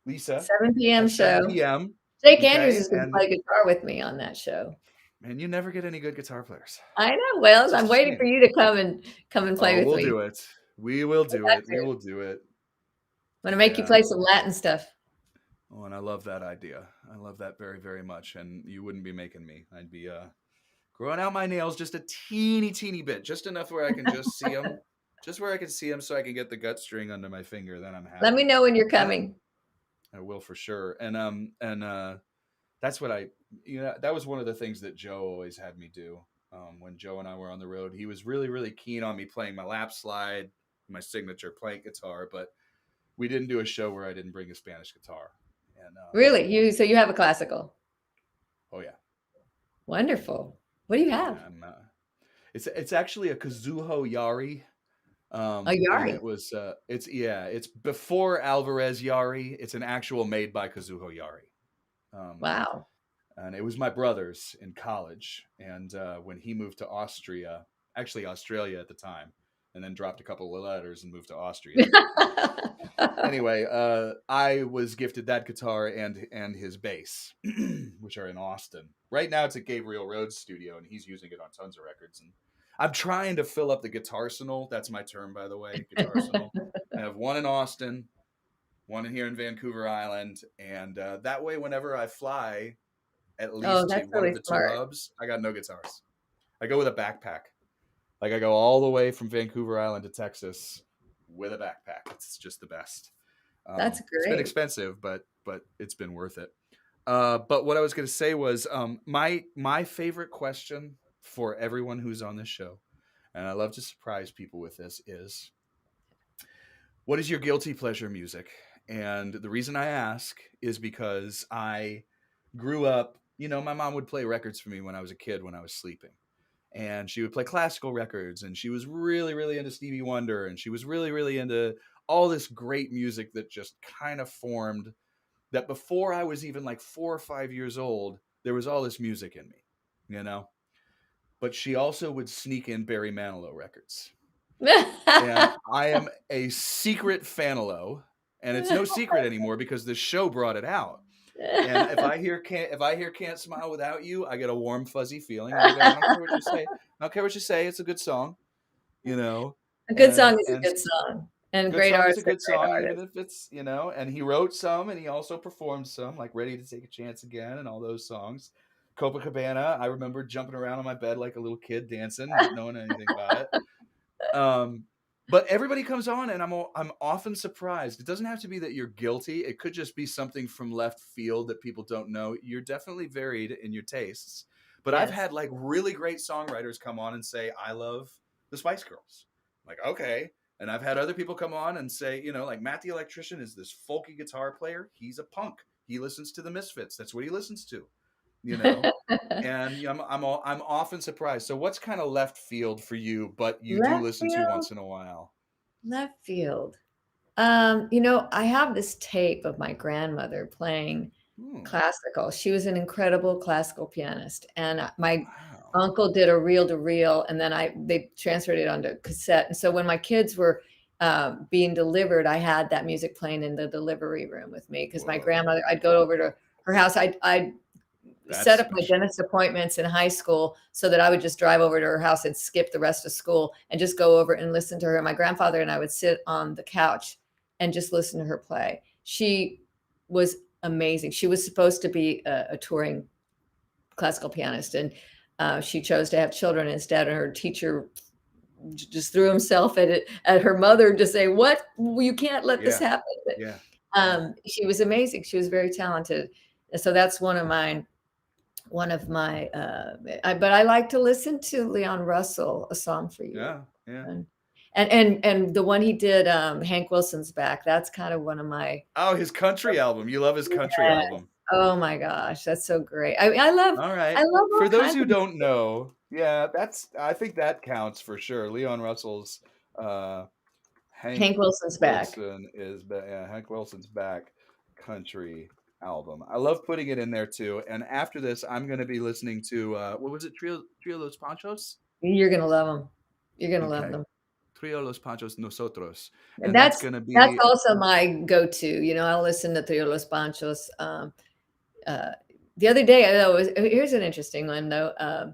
Lisa 7 p.m. show. 7 p.m. Jake Andrews is going to play guitar with me on that show. Man, you never get any good guitar players. I know. Well, I'm waiting for you to come and play with me. We'll do it. We will do it. We will do it. I'm going to make you play some Latin stuff. Oh, and I love that idea. I love that very, very much. And you wouldn't be making me. I'd be growing out my nails just a teeny bit, just enough where I can just see them, just where I can see them, so I can get the gut string under my finger. Then I'm Let me happy. know when you're And coming. I will for sure. And that's what that was one of the things that Joe always had me do. When Joe and I were on the road, he was really keen on me playing my lap slide, my signature plank guitar, but we didn't do a show where I didn't bring a Spanish guitar. And Really? So you have a classical. oh yeah. Wonderful. What do you have? It's actually a Kazuho Yari. A And Yari. it was it's before Alvarez Yari. It's an actual made by Kazuho Yari. Wow. And it was my brother's in college. And when he moved to Australia at the time, and then dropped a couple of letters and moved to Austria. Anyway, I was gifted that guitar and his bass, which are in Austin. Right now it's at Gabriel Rhodes' studio, and he's using it on tons of records. And I'm trying to fill up the guitarsenal. That's my term, by the way, guitarsenal. I have one in Austin, one in here in Vancouver Island, and that way, whenever I fly, at Oh, least to that's one really of the two smart. hubs, I got no guitars. I go with a backpack. Like I go all the way from Vancouver Island to Texas with a backpack. It's just the best. That's It's been great. expensive, but it's been worth it. But what I was going to say was my favorite question for everyone who's on this show, and I love to surprise people with this, is what is your guilty pleasure music? And the reason I ask is because I grew up, my mom would play records for me when I was a kid when I was sleeping. And she would play classical records, and she was really into Stevie Wonder, and she was really into all this great music that just kind of formed that before I was even like 4 or 5 years old, there was all this music in me, you know? But she also would sneak in Barry Manilow records. And I am a secret Fanilow, and it's no secret anymore because the show brought it out. And if I hear Can't Smile Without You, I get a warm fuzzy feeling, and I go, I don't care what you say. I don't care what you say. It's a good song, you know. A good And song is a and good song, and good great song is a artists are good great song, even artists. if it's, and he wrote some and he also performed some, like Ready to Take a Chance Again and all those songs. Copacabana, I remember jumping around on my bed like a little kid dancing, not knowing anything about it. Um, but everybody comes on, and I'm often surprised. It doesn't have to be that you're guilty. It could just be something from left field that people don't know. You're definitely varied in your tastes. But I've Yes. had like really great songwriters come on and say, I love the Spice Girls. I'm like, okay. And I've had other people come on and say, like Matt the Electrician is this folky guitar player. He's a punk. He listens to the Misfits. That's what he listens to, you know? And I'm often surprised. So what's kind of left field for you, but you do Left listen to field. once in a while? Left field. I have this tape of my grandmother playing Hmm. classical. She was an incredible classical pianist, and my Wow. uncle did a reel to reel, and then they transferred it onto cassette. And so when my kids were being delivered, I had that music playing in the delivery room with me because my grandmother. I'd go Whoa. over to her house. I'd That's set up my special. dentist appointments in high school so that I would just drive over to her house and skip the rest of school and just go over and listen to her. My grandfather and I would sit on the couch and just listen to her play. She was amazing. She was supposed to be a touring classical pianist, and she chose to have children instead. And her teacher just threw himself at her mother to say, "What? You can't let this Yeah. happen." But Yeah. Yeah. she was amazing. She was very talented. And so that's one of my but I like to listen to Leon Russell, A Song for You. Yeah. Yeah. And and the one he did, Hank Wilson's Back, that's kind of one of my. Oh, his country album. You love his country Yes. album. Oh my gosh, that's so great. I All right. love all For those kinds who of. don't know, yeah, I think that counts for sure. Leon Russell's uh Hank Wilson's Back. Hank Wilson's Back country album. I love putting it in there too. And after this, I'm going to be listening to what was it? Trio Los Panchos? You're gonna love them. You're gonna love Okay. them. Trio Los Panchos Nosotros. And And that's that's going to that's be also my go-to. I'll listen to Trio Los Panchos. Uh, the other day, here's an interesting one though. Uh,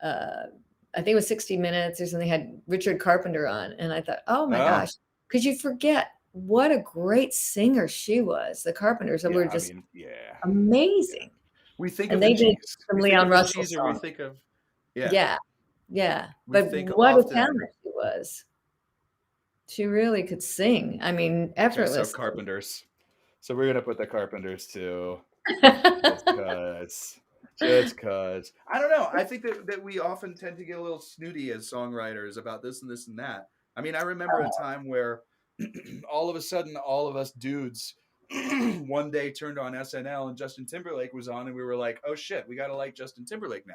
I think it was 60 Minutes or something, had Richard Carpenter on. And I thought, oh my oh, gosh, because you forget what a great singer she was. The Carpenters yeah, were I just mean, yeah. Yeah. amazing. We think And of the they did cheese. some We think Leon of the Russell cheese or we songs. think of Yeah. Yeah, yeah. We But think what a often. talent she was. She really could sing. I mean, Okay, so effortlessly. Carpenters. So we're gonna put the Carpenters too. Just cause. Just cause. I don't know. I think that we often tend to get a little snooty as songwriters about this and this and that. I mean, I remember a time where all of a sudden all of us dudes one day turned on SNL and Justin Timberlake was on and we were like, oh shit, we gotta like Justin Timberlake now.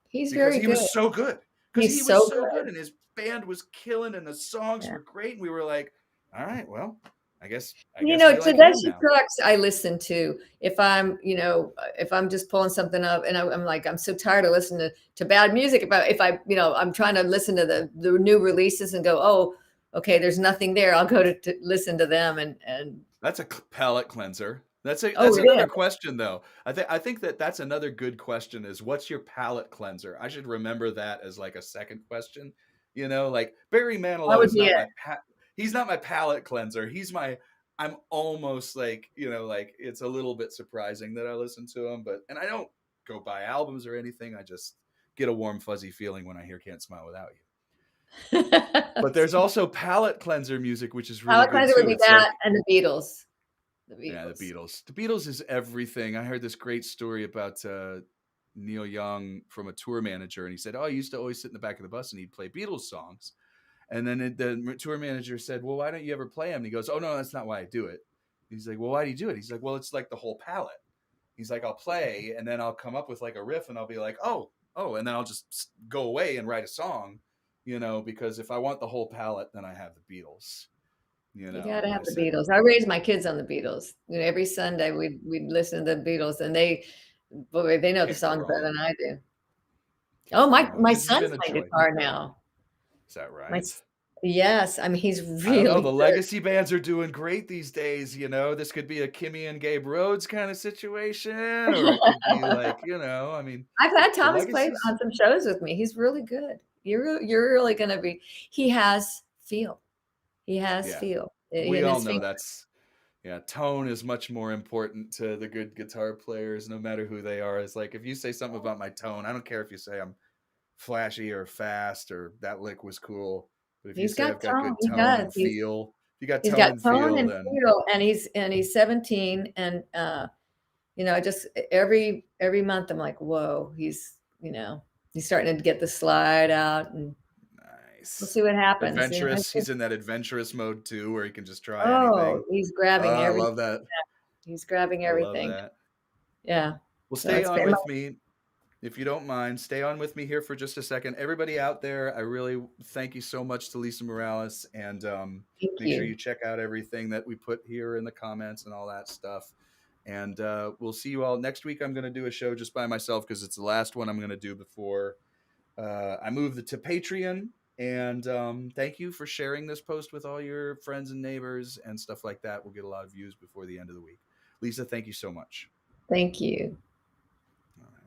He's Because very he good. was so good. Because he He's was so so good good. and his band was killing and the songs Yeah. were great. And we were like, all right, well, I guess we like him Tedeschi now. Trucks I listen to if I'm just pulling something up and I'm like, I'm so tired of listening to bad music. I'm trying to listen to the new releases and go, oh, okay, there's nothing there. I'll go to listen to them and That's a palate cleanser. oh, That's it another is. question though. I think that's another good question is what's your palate cleanser? I should remember that as like a second question. You know, like Barry That Manilow would is be not it. he's not my palate cleanser. I'm almost like, like it's a little bit surprising that I listen to him, and I don't go buy albums or anything. I just get a warm fuzzy feeling when I hear Can't Smile Without You. But there's also palate cleanser music which is really Palate good cleanser would too. be It's that like and the Beatles. The yeah, the Beatles. Beatles. The Beatles is everything. I heard this great story about Neil Young from a tour manager, and he said, "Oh, I used to always sit in the back of the bus and he'd play Beatles songs." And then the tour manager said, "Well, why don't you ever play them?" And he goes, "Oh no, that's not why I do it." He's like, "Well, why do you do it?" He's like, "Well, it's like the whole palette." He's like, "I'll play, and then I'll come up with like a riff, and I'll be like, oh, and then I'll just go away and write a song, because if I want the whole palette, then I have the Beatles." You gotta And have I the said, Beatles. I raised my kids on the Beatles. Every Sunday we'd listen to the Beatles, and boy, they know the "Can't go songs better wrong. than I do. Oh, Can't go wrong. my This has son's been a playing joy." guitar now. Is that My right? s Yes, I mean, he's I don't know. really The good. legacy bands are doing great these days. This could be a Kimmy and Gabe Rhodes kind of situation, or it could be like, I mean, I've had the Thomas play legacies. on some shows with me. He's really good. You're really gonna be he has feel. He has Yeah, feel we in all his know finger. that's, yeah, tone is much more important to the good guitar players, no matter who they are. It's like if you say something about my tone, I don't care if you say I'm flashy or fast or that lick was cool, but if you He's say got I've got tone. good He tone does. and feel, if you got He's tone got and tone feel, and then feel, and he's 17, and just every month I'm like, whoa, he's starting to get the slide out, and we'll nice. see what happens. Adventurous. He's in that adventurous mode too, where he can just try Oh, anything. he's grabbing I everything. love that. He's grabbing I love everything. that. Yeah. Well, So stay it's on very much. with me if you don't mind. Stay on with me here for just a second. Everybody out there, I really thank you so much to Lisa Morales, and Thank make sure you. you check out everything that we put here in the comments and all that stuff. And we'll see you all next week. I'm going to do a show just by myself because it's the last one I'm going to do before I move to Patreon. And thank you for sharing this post with all your friends and neighbors and stuff like that. We'll get a lot of views before the end of the week. Lisa, thank you so much. Thank you.